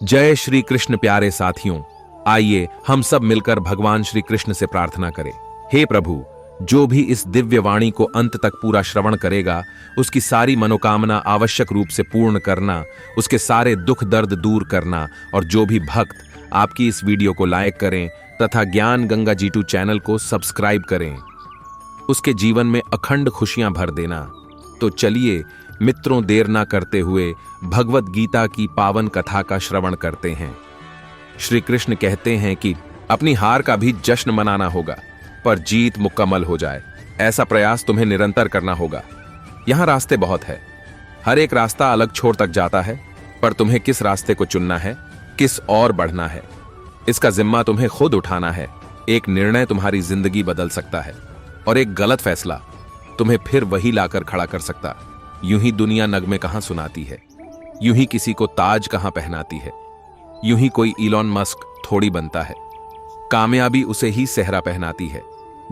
जय श्री कृष्ण प्यारे साथियों, आइए हम सब मिलकर भगवान श्री कृष्ण से प्रार्थना करें। हे प्रभु, जो भी इस दिव्य वाणी को अंत तक पूरा श्रवण करेगा, उसकी सारी मनोकामना आवश्यक रूप से पूर्ण करना, उसके सारे दुख दर्द दूर करना, और जो भी भक्त आपकी इस वीडियो को लाइक करें तथा ज्ञान गंगा G2 चैनल को सब्सक्राइब करें, उसके जीवन में अखंड खुशियां भर देना। तो चलिए मित्रों, देर ना करते हुए भगवत गीता की पावन कथा का श्रवण करते हैं। श्री कृष्ण कहते हैं कि अपनी हार का भी जश्न मनाना होगा, पर जीत मुकम्मल हो जाए ऐसा प्रयास तुम्हें निरंतर करना होगा। यहां रास्ते बहुत है, हर एक रास्ता अलग छोर तक जाता है, पर तुम्हें किस रास्ते को चुनना है, किस ओर बढ़ना है, इसका जिम्मा तुम्हें खुद उठाना है। एक निर्णय तुम्हारी जिंदगी बदल सकता है, और एक गलत फैसला तुम्हें फिर वही लाकर खड़ा कर सकता। यूं ही दुनिया नगमे कहां सुनाती है, यूं ही किसी को ताज कहां पहनाती है, यूं ही कोई इलॉन मस्क थोड़ी बनता है। कामयाबी उसे ही सेहरा पहनाती है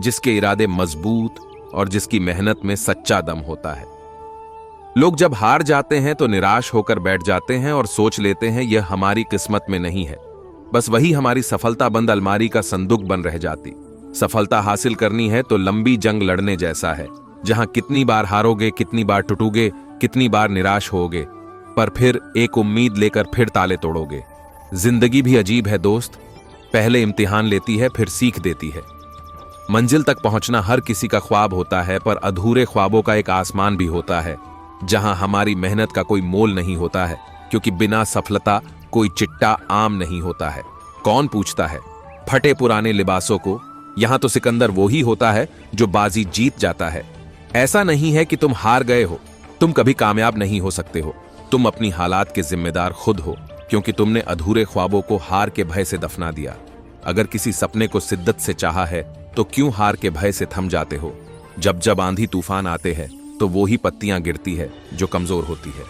जिसके इरादे मजबूत और जिसकी मेहनत में सच्चा दम होता है। लोग जब हार जाते हैं तो निराश होकर बैठ जाते हैं और सोच लेते हैं यह हमारी किस्मत में नहीं है। बस वही हमारी सफलता बंद अलमारी का संदूक बन रह जाती। सफलता हासिल करनी है तो लंबी जंग लड़ने जैसा है, जहां कितनी बार हारोगे, कितनी बार टूटोगे, कितनी बार निराश होगे, पर फिर एक उम्मीद लेकर फिर ताले तोड़ोगे। जिंदगी भी अजीब है दोस्त, पहले इम्तिहान लेती है फिर सीख देती है। मंजिल तक पहुंचना हर किसी का ख्वाब होता है, पर अधूरे ख्वाबों का एक आसमान भी होता है जहां हमारी मेहनत का कोई मोल नहीं होता है, क्योंकि बिना सफलता कोई चिट्टा आम नहीं होता है। कौन पूछता है फटे पुराने लिबासों को? यहां तो सिकंदर वो ही होता है जो बाजी जीत जाता है। ऐसा नहीं है कि तुम हार गए हो, तुम कभी कामयाब नहीं हो सकते हो। तुम अपनी हालात के जिम्मेदार खुद हो, क्योंकि तुमने अधूरे ख्वाबों को हार के भय से दफना दिया। अगर किसी सपने को शिद्दत से चाहा है तो क्यों हार के भय से थम जाते हो? जब जब आंधी तूफान आते हैं तो वो ही पत्तियां गिरती है जो कमजोर होती है।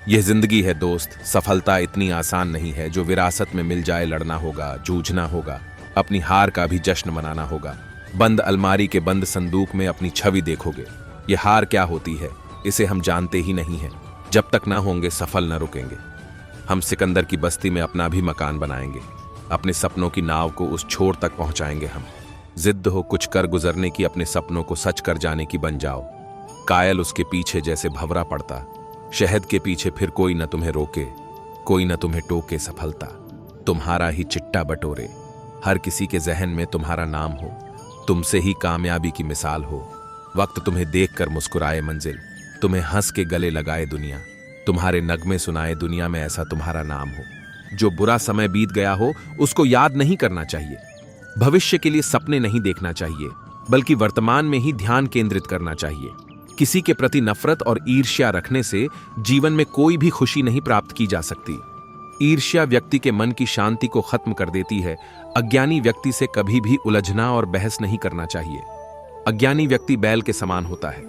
यह जिंदगी है दोस्त, सफलता इतनी आसान नहीं है जो विरासत में मिल जाए। लड़ना होगा, जूझना होगा, अपनी हार का भी जश्न मनाना होगा। बंद अलमारी के बंद संदूक में अपनी छवि देखोगे। यह हार क्या होती है इसे हम जानते ही नहीं हैं। जब तक ना होंगे सफल न रुकेंगे। हम सिकंदर की बस्ती में अपना भी मकान बनाएंगे, अपने सपनों की नाव को उस छोर तक पहुंचाएंगे हम। जिद्द हो कुछ कर गुजरने की, अपने सपनों को सच कर जाने की बन जाओ। कायल उसके पीछे जैसे भंवरा पड़ता, शहद के पीछे फिर कोई न तुम्हें रोके, कोई न तुम्हें टोके। सफलता तुम्हारा ही चिट्टा बटोरे, हर किसी के जहन में तुम्हारा नाम हो, तुमसे ही कामयाबी की मिसाल हो। वक्त तुम्हें देखकर मुस्कुराए मंजिल, तुम्हें हंस के गले लगाए दुनिया, तुम्हारे नगमे सुनाए दुनिया में ऐसा तुम्हारा नाम हो। जो बुरा समय बीत गया हो उसको याद नहीं करना चाहिए, भविष्य के लिए सपने नहीं देखना चाहिए, बल्कि वर्तमान में ही ध्यान केंद्रित करना चाहिए। किसी के प्रति नफरत और ईर्ष्या रखने से जीवन में कोई भी खुशी नहीं प्राप्त की जा सकती। ईर्ष्या व्यक्ति के मन की शांति को खत्म कर देती है। अज्ञानी व्यक्ति से कभी भी उलझना और बहस नहीं करना चाहिए। अज्ञानी व्यक्ति बैल के समान होता है,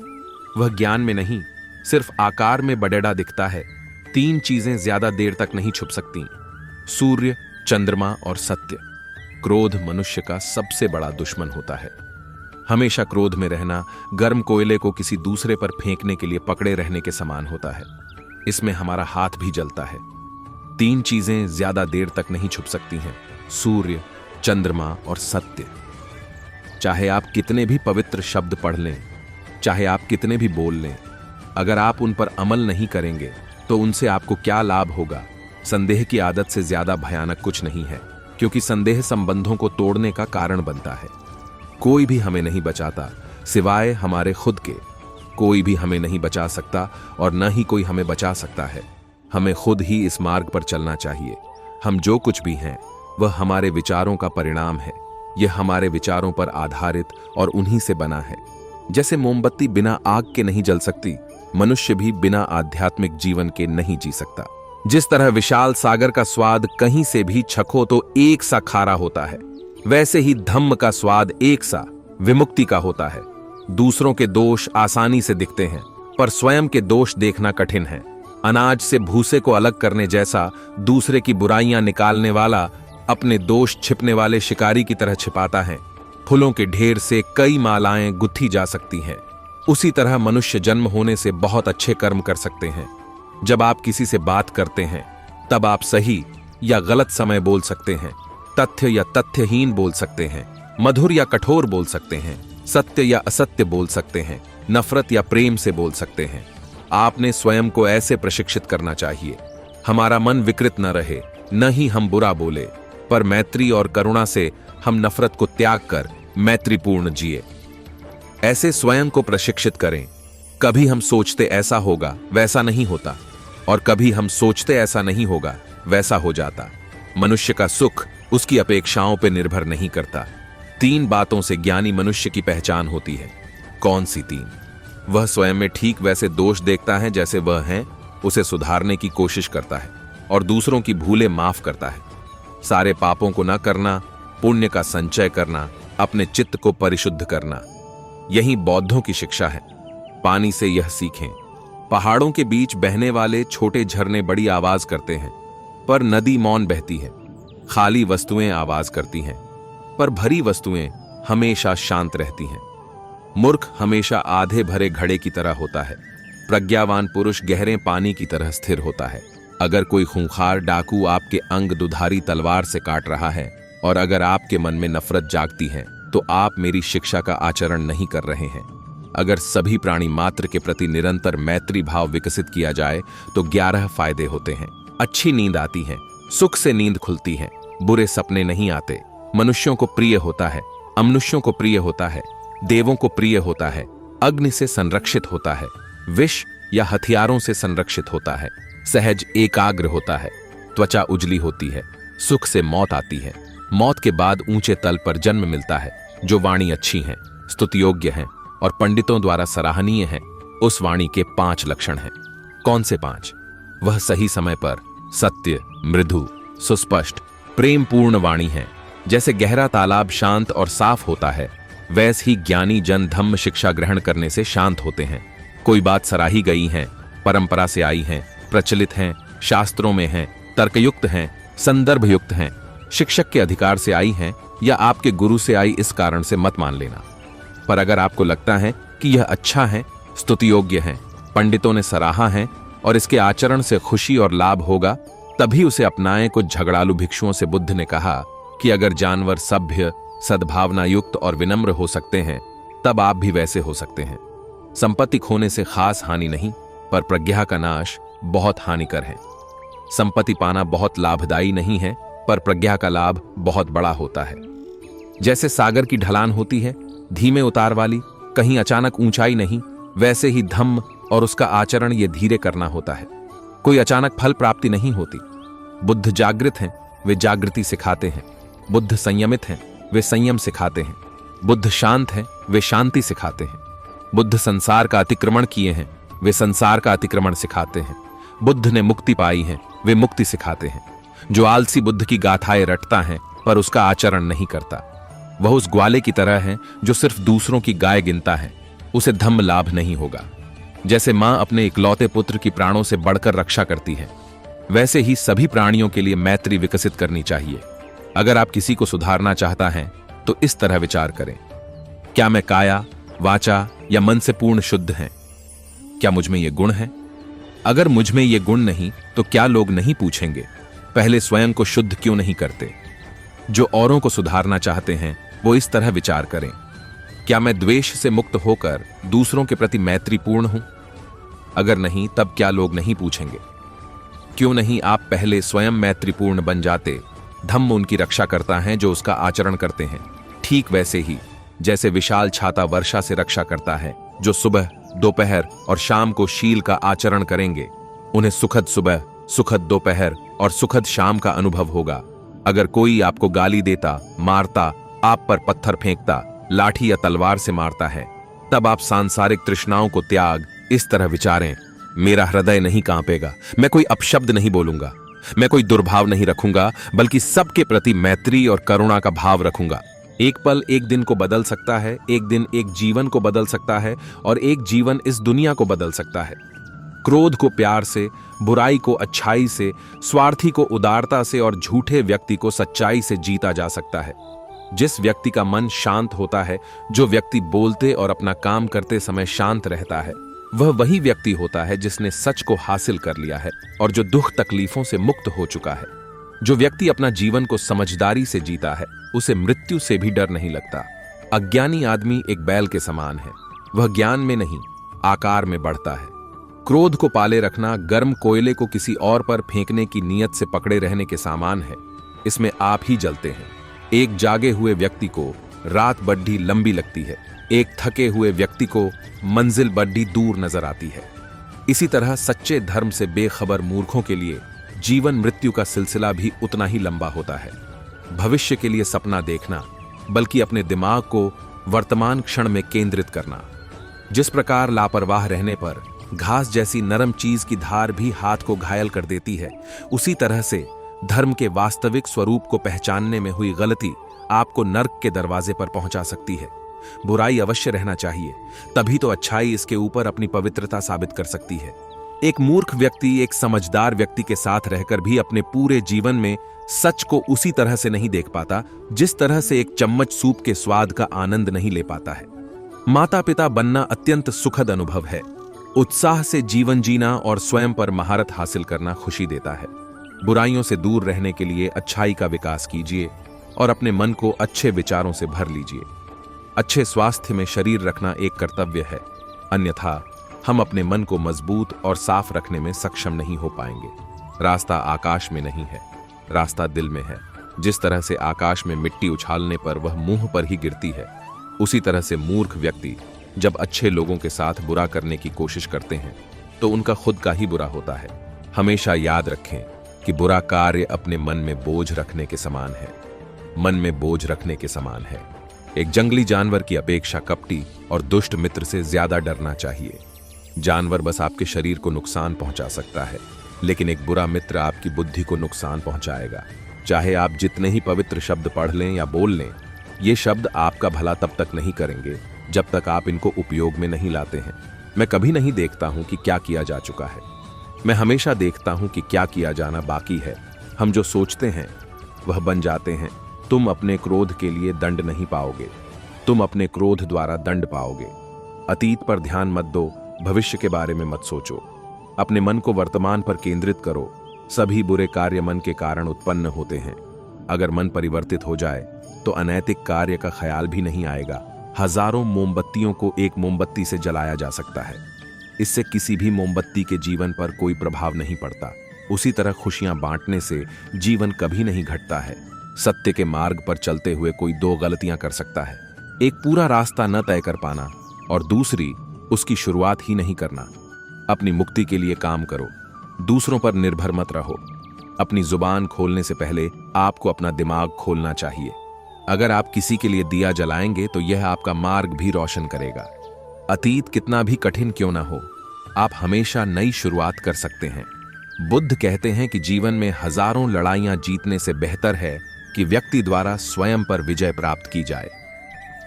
वह ज्ञान में नहीं सिर्फ आकार में बड़ेड़ा दिखता है। तीन चीजें ज्यादा देर तक नहीं छुप सकती, सूर्य, चंद्रमा और सत्य। क्रोध मनुष्य का सबसे बड़ा दुश्मन होता है। हमेशा क्रोध में रहना गर्म कोयले को किसी दूसरे पर फेंकने के लिए पकड़े रहने के समान होता है। इसमें हमारा हाथ भी जलता है। तीन चीजें ज्यादा देर तक नहीं छुप सकती हैं, सूर्य, चंद्रमा और सत्य। चाहे आप कितने भी पवित्र शब्द पढ़ लें, चाहे आप कितने भी बोल लें, अगर आप उन पर अमल नहीं करेंगे तो उनसे आपको क्या लाभ होगा? संदेह की आदत से ज्यादा भयानक कुछ नहीं है, क्योंकि संदेह संबंधों को तोड़ने का कारण बनता है। कोई भी हमें नहीं बचाता सिवाय हमारे खुद के। कोई भी हमें नहीं बचा सकता और न ही कोई हमें बचा सकता है। हमें खुद ही इस मार्ग पर चलना चाहिए। हम जो कुछ भी हैं वह हमारे विचारों का परिणाम है। यह हमारे विचारों पर आधारित और उन्हीं से बना है। जैसे मोमबत्ती बिना आग के नहीं जल सकती, मनुष्य भी बिना आध्यात्मिक जीवन के नहीं जी सकता। जिस तरह विशाल सागर का स्वाद कहीं से भी चखो तो एक सा खारा होता है, वैसे ही धम्म का स्वाद एक सा विमुक्ति का होता है। दूसरों के दोष आसानी से दिखते हैं, पर स्वयं के दोष देखना कठिन है। अनाज से भूसे को अलग करने जैसा दूसरे की बुराइयां निकालने वाला अपने दोष छिपने वाले शिकारी की तरह छिपाता है। फूलों के ढेर से कई मालाएं गुत्थी जा सकती हैं। उसी तरह मनुष्य जन्म होने से बहुत अच्छे कर्म कर सकते हैं। जब आप किसी से बात करते हैं तब आप सही या गलत समय बोल सकते हैं, तथ्य या तथ्यहीन बोल सकते हैं, मधुर या कठोर बोल सकते हैं, सत्य या असत्य बोल सकते हैं, नफरत या प्रेम से बोल सकते हैं। आपने स्वयं को ऐसे प्रशिक्षित करना चाहिए, हमारा मन विकृत न रहे, न ही हम बुरा बोले, पर मैत्री और करुणा से हम नफरत को त्याग कर मैत्रीपूर्ण जिए। ऐसे स्वयं को प्रशिक्षित करें। कभी हम सोचते ऐसा होगा, वैसा नहीं होता, और कभी हम सोचते ऐसा नहीं होगा, वैसा हो जाता। मनुष्य का सुख उसकी अपेक्षाओं पर निर्भर नहीं करता। 3 बातों से ज्ञानी मनुष्य की पहचान होती है। कौन सी 3? वह स्वयं में ठीक वैसे दोष देखता है जैसे वह है, उसे सुधारने की कोशिश करता है और दूसरों की भूलें माफ करता है। सारे पापों को न करना, पुण्य का संचय करना, अपने चित्त को परिशुद्ध करना, यही बौद्धों की शिक्षा है। पानी से यह सीखें। पहाड़ों के बीच बहने वाले छोटे झरने बड़ी आवाज करते हैं, पर नदी मौन बहती है। खाली वस्तुएं आवाज करती हैं, पर भरी वस्तुएं हमेशा शांत रहती हैं। मूर्ख हमेशा आधे भरे घड़े की तरह होता है, प्रज्ञावान पुरुष गहरे पानी की तरह स्थिर होता है। अगर कोई खूंखार डाकू आपके अंग दुधारी तलवार से काट रहा है और अगर आपके मन में नफरत जागती है, तो आप मेरी शिक्षा का आचरण नहीं कर रहे हैं। अगर सभी प्राणी मात्र के प्रति निरंतर मैत्री भाव विकसित किया जाए तो 11 फायदे होते हैं। अच्छी नींद आती है, सुख से नींद खुलती है, बुरे सपने नहीं आते, मनुष्यों को प्रिय होता है, अमनुष्यों को प्रिय होता है, देवों को प्रिय होता है, अग्नि से संरक्षित होता है, विष या हथियारों से संरक्षित होता है, सहज एकाग्र होता है, त्वचा उजली होती है, सुख से मौत आती है, मौत के बाद ऊंचे तल पर जन्म मिलता है। जो वाणी अच्छी है, स्तुति योग्य है और पंडितों द्वारा सराहनीय है, उस वाणी के 5 लक्षण हैं। कौन से 5? वह सही समय पर सत्य, मृदु, सुस्पष्ट, प्रेम पूर्ण वाणी है। जैसे गहरा तालाब शांत और साफ होता है, वैसे ही ज्ञानी जन धम्म शिक्षा ग्रहण करने से शांत होते हैं। कोई बात सराही गई है, परंपरा से आई है, प्रचलित हैं, शास्त्रों में हैं, तर्कयुक्त हैं, संदर्भयुक्त हैं, शिक्षक के अधिकार से आई हैं या आपके गुरु से आई, इस कारण से मत मान लेना। पर अगर आपको लगता है कि यह अच्छा है, स्तुति योग्य है, पंडितों ने सराहा है और इसके आचरण से खुशी और लाभ होगा, तभी उसे अपनाएं। कुछ झगड़ालू भिक्षुओं से बुद्ध ने कहा कि अगर जानवर सभ्य, सद्भावना युक्त और विनम्र हो सकते हैं, तब आप भी वैसे हो सकते हैं। संपत्ति खोने से खास हानि नहीं, पर प्रज्ञा का नाश बहुत हानिकर है। संपत्ति पाना बहुत लाभदायी नहीं है, पर प्रज्ञा का लाभ बहुत बड़ा होता है। जैसे सागर की ढलान होती है, धीमे उतार वाली, कहीं अचानक ऊंचाई नहीं, वैसे ही धम्म और उसका आचरण ये धीरे करना होता है। कोई अचानक फल प्राप्ति नहीं होती। बुद्ध जागृत हैं, वे जागृति सिखाते हैं। बुद्ध संयमित हैं, वे संयम सिखाते हैं। बुद्ध शांत हैं, वे शांति सिखाते हैं। बुद्ध संसार का अतिक्रमण किए हैं, वे संसार का अतिक्रमण सिखाते हैं। बुद्ध ने मुक्ति पाई है, वे मुक्ति सिखाते हैं। जो आलसी बुद्ध की गाथाएं रटता है पर उसका आचरण नहीं करता, वह उस ग्वाले की तरह है जो सिर्फ दूसरों की गाय गिनता है, उसे धम्म लाभ नहीं होगा। जैसे मां अपने इकलौते पुत्र की प्राणों से बढ़कर रक्षा करती है, वैसे ही सभी प्राणियों के लिए मैत्री विकसित करनी चाहिए। अगर आप किसी को सुधारना चाहता है तो इस तरह विचार करें, क्या मैं काया, वाचा या मन से पूर्ण शुद्ध हैं? क्या मुझ में ये गुण है? अगर मुझ में ये गुण नहीं तो क्या लोग नहीं पूछेंगे, पहले स्वयं को शुद्ध क्यों नहीं करते? जो औरों को सुधारना चाहते हैं वो इस तरह विचार करें, क्या मैं द्वेष से मुक्त होकर दूसरों के प्रति मैत्रीपूर्ण हूं? अगर नहीं, तब क्या लोग नहीं पूछेंगे? क्यों नहीं आप पहले स्वयं मैत्रीपूर्ण बन जाते? धम्म उनकी रक्षा करता है जो उसका आचरण करते हैं, ठीक वैसे ही जैसे विशाल छाता वर्षा से रक्षा करता है। जो सुबह, दोपहर और शाम को शील का आचरण करेंगे, उन्हें सुखद सुबह, सुखद दोपहर और सुखद शाम का अनुभव होगा। अगर कोई आपको गाली देता, मारता, आप पर पत्थर फेंकता, लाठी या तलवार से मारता है, तब आप सांसारिक तृष्णाओं को त्याग इस तरह विचारें, मेरा हृदय नहीं कांपेगा, मैं कोई अपशब्द नहीं बोलूंगा, मैं कोई दुर्भाव नहीं रखूंगा, बल्कि सबके प्रति मैत्री और करुणा का भाव रखूंगा। एक पल एक दिन को बदल सकता है, एक दिन एक जीवन को बदल सकता है और एक जीवन इस दुनिया को बदल सकता है। क्रोध को प्यार से, बुराई को अच्छाई से, स्वार्थी को उदारता से और झूठे व्यक्ति को सच्चाई से जीता जा सकता है। जिस व्यक्ति का मन शांत होता है, जो व्यक्ति बोलते और अपना काम करते समय शांत रहता है, वह वही व्यक्ति होता है जिसने सच को हासिल कर लिया है और जो दुख तकलीफों से मुक्त हो चुका है। जो व्यक्ति अपना जीवन को समझदारी से जीता है उसे मृत्यु से भी डर नहीं लगता। अज्ञानी आदमी एक बैल के समान है, वह ज्ञान में नहीं आकार में बढ़ता है। क्रोध को पाले रखना गर्म कोयले को किसी और पर फेंकने की नीयत से पकड़े रहने के समान है, इसमें आप ही जलते हैं। एक जागे हुए व्यक्ति को रात बड्डी लंबी लगती है, एक थके हुए व्यक्ति को मंजिल बड्डी दूर नजर आती है। इसी तरह सच्चे धर्म से बेखबर मूर्खों के लिए जीवन मृत्यु का सिलसिला भी उतना ही लंबा होता है। भविष्य के लिए सपना देखना बल्कि अपने दिमाग को वर्तमान क्षण में केंद्रित करना। जिस प्रकार लापरवाह रहने पर घास जैसी नरम चीज की धार भी हाथ को घायल कर देती है, उसी तरह से धर्म के वास्तविक स्वरूप को पहचानने में हुई गलती आपको नर्क के दरवाजे पर पहुंचा सकती है। बुराई अवश्य रहना चाहिए, तभी तो अच्छाई इसके ऊपर अपनी पवित्रता साबित कर सकती है। एक मूर्ख व्यक्ति एक समझदार व्यक्ति के साथ रहकर भी अपने पूरे जीवन में सच को उसी तरह से नहीं देख पाता जिस तरह से एक चम्मच सूप के स्वाद का आनंद नहीं ले पाता है। माता पिता बनना अत्यंत सुखद अनुभव है। उत्साह से जीवन जीना और स्वयं पर महारत हासिल करना खुशी देता है। बुराइयों से दूर रहने के लिए अच्छाई का विकास कीजिए और अपने मन को अच्छे विचारों से भर लीजिए। अच्छे स्वास्थ्य में शरीर रखना एक कर्तव्य है, अन्यथा हम अपने मन को मजबूत और साफ रखने में सक्षम नहीं हो पाएंगे। रास्ता आकाश में नहीं है, रास्ता दिल में है। जिस तरह से आकाश में मिट्टी उछालने पर वह मुंह पर ही गिरती है, उसी तरह से मूर्ख व्यक्ति जब अच्छे लोगों के साथ बुरा करने की कोशिश करते हैं तो उनका खुद का ही बुरा होता है। हमेशा याद रखें कि बुरा कार्य अपने मन में बोझ रखने के समान है, मन में बोझ रखने के समान है। एक जंगली जानवर की अपेक्षा कपटी और दुष्ट मित्र से ज्यादा डरना चाहिए। जानवर बस आपके शरीर को नुकसान पहुंचा सकता है, लेकिन एक बुरा मित्र आपकी बुद्धि को नुकसान पहुंचाएगा। चाहे आप जितने ही पवित्र शब्द पढ़ लें या बोल लें, ये शब्द आपका भला तब तक नहीं करेंगे जब तक आप इनको उपयोग में नहीं लाते हैं। मैं कभी नहीं देखता हूं कि क्या किया जा चुका है, मैं हमेशा देखता हूं कि क्या किया जाना बाकी है। हम जो सोचते हैं वह बन जाते हैं। तुम अपने क्रोध के लिए दंड नहीं पाओगे, तुम अपने क्रोध द्वारा दंड पाओगे। अतीत पर ध्यान मत दो, भविष्य के बारे में मत सोचो। अपने मन को वर्तमान पर केंद्रित करो। सभी बुरे कार्य मन के कारण उत्पन्न होते हैं। अगर मन परिवर्तित हो जाए तो अनैतिक कार्य का ख्याल भी नहीं आएगा। हजारों मोमबत्तियों को एक मोमबत्ती से जलाया जा सकता है, इससे किसी भी मोमबत्ती के जीवन पर कोई प्रभाव नहीं पड़ता। उसी तरह खुशियां बांटने से जीवन कभी नहीं घटता है। सत्य के मार्ग पर चलते हुए कोई दो गलतियां कर सकता है, एक पूरा रास्ता न तय कर पाना और दूसरी उसकी शुरुआत ही नहीं करना। अपनी मुक्ति के लिए काम करो, दूसरों पर निर्भर मत रहो। अपनी जुबान खोलने से पहले आपको अपना दिमाग खोलना चाहिए। अगर आप किसी के लिए दिया जलाएंगे तो यह आपका मार्ग भी रोशन करेगा। अतीत कितना भी कठिन क्यों ना हो, आप हमेशा नई शुरुआत कर सकते हैं। बुद्ध कहते हैं कि जीवन में हजारों लड़ाइयां जीतने से बेहतर है कि व्यक्ति द्वारा स्वयं पर विजय प्राप्त की जाए।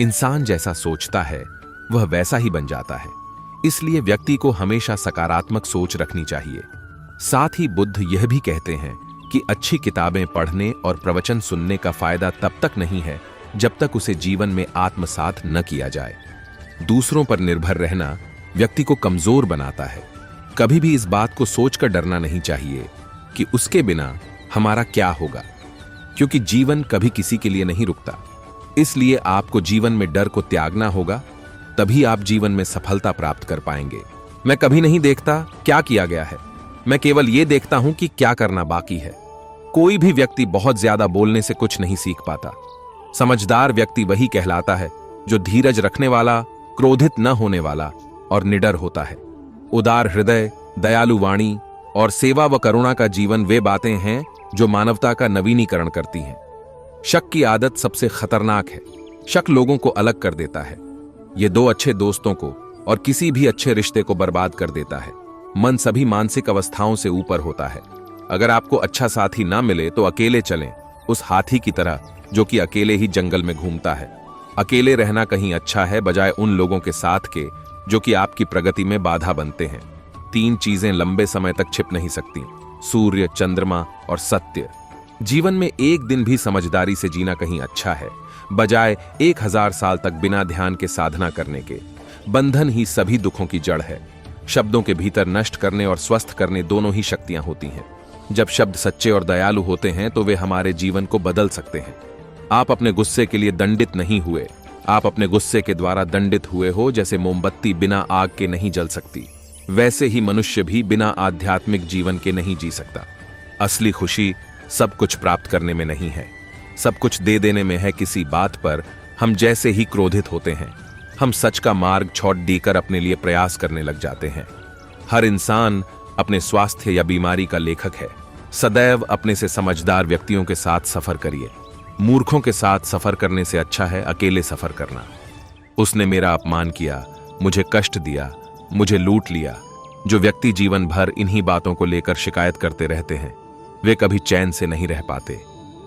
इंसान जैसा सोचता है वह वैसा ही बन जाता है, इसलिए व्यक्ति को हमेशा सकारात्मक सोच रखनी चाहिए। साथ ही बुद्ध यह भी कहते हैं कि अच्छी किताबें पढ़ने और प्रवचन सुनने का फायदा तब तक नहीं है जब तक उसे जीवन में आत्मसात न किया जाए। दूसरों पर निर्भर रहना व्यक्ति को कमजोर बनाता है। कभी भी इस बात को सोचकर डरना नहीं चाहिए कि उसके बिना हमारा क्या होगा, क्योंकि जीवन कभी किसी के लिए नहीं रुकता। इसलिए आपको जीवन में डर को त्यागना होगा, तभी आप जीवन में सफलता प्राप्त कर पाएंगे। मैं कभी नहीं देखता क्या किया गया है, मैं केवल यह देखता हूं कि क्या करना बाकी है। कोई भी व्यक्ति बहुत ज्यादा बोलने से कुछ नहीं सीख पाता। समझदार व्यक्ति वही कहलाता है जो धीरज रखने वाला, क्रोधित न होने वाला और निडर होता है। उदार हृदय, दयालु वाणी और सेवा व करुणा का जीवन वे बातें हैं जो मानवता का नवीनीकरण करती हैं। शक की आदत सबसे खतरनाक है। शक लोगों को अलग कर देता है। ये दो अच्छे दोस्तों को और किसी भी अच्छे रिश्ते को बर्बाद कर देता है। मन सभी मानसिक अवस्थाओं से ऊपर होता है। अगर आपको अच्छा साथी ना मिले तो अकेले चलें, उस हाथी की तरह जो कि अकेले ही जंगल में घूमता है। अकेले रहना कहीं अच्छा है बजाय उन लोगों के साथ के जो कि आपकी प्रगति में बाधा बनते हैं। 3 चीजें लंबे समय तक छिप नहीं सकती: सूर्य, चंद्रमा और सत्य। जीवन में एक दिन भी समझदारी से जीना कहीं अच्छा है बजाय 1000 साल तक बिना ध्यान के साधना करने के। बंधन ही सभी दुखों की जड़ है। शब्दों के भीतर नष्ट करने और स्वस्थ करने दोनों ही शक्तियां होती हैं। जब शब्द सच्चे और दयालु होते हैं तो वे हमारे जीवन को बदल सकते हैं। आप अपने गुस्से के लिए दंडित नहीं हुए, आप अपने गुस्से के द्वारा दंडित हुए हो। जैसे मोमबत्ती बिना आग के नहीं जल सकती, वैसे ही मनुष्य भी बिना आध्यात्मिक जीवन के नहीं जी सकता। असली खुशी सब कुछ प्राप्त करने में नहीं है, सब कुछ दे देने में है। किसी बात पर हम जैसे ही क्रोधित होते हैं, हम सच का मार्ग छोड़ देकर अपने लिए प्रयास करने लग जाते हैं। हर इंसान अपने स्वास्थ्य या बीमारी का लेखक है। सदैव अपने से समझदार व्यक्तियों के साथ सफर करिए। मूर्खों के साथ सफर करने से अच्छा है अकेले सफर करना। उसने मेरा अपमान किया, मुझे कष्ट दिया, मुझे लूट लिया। जो व्यक्ति जीवन भर इन्हीं बातों को लेकर शिकायत करते रहते हैं, वे कभी चैन से नहीं रह पाते।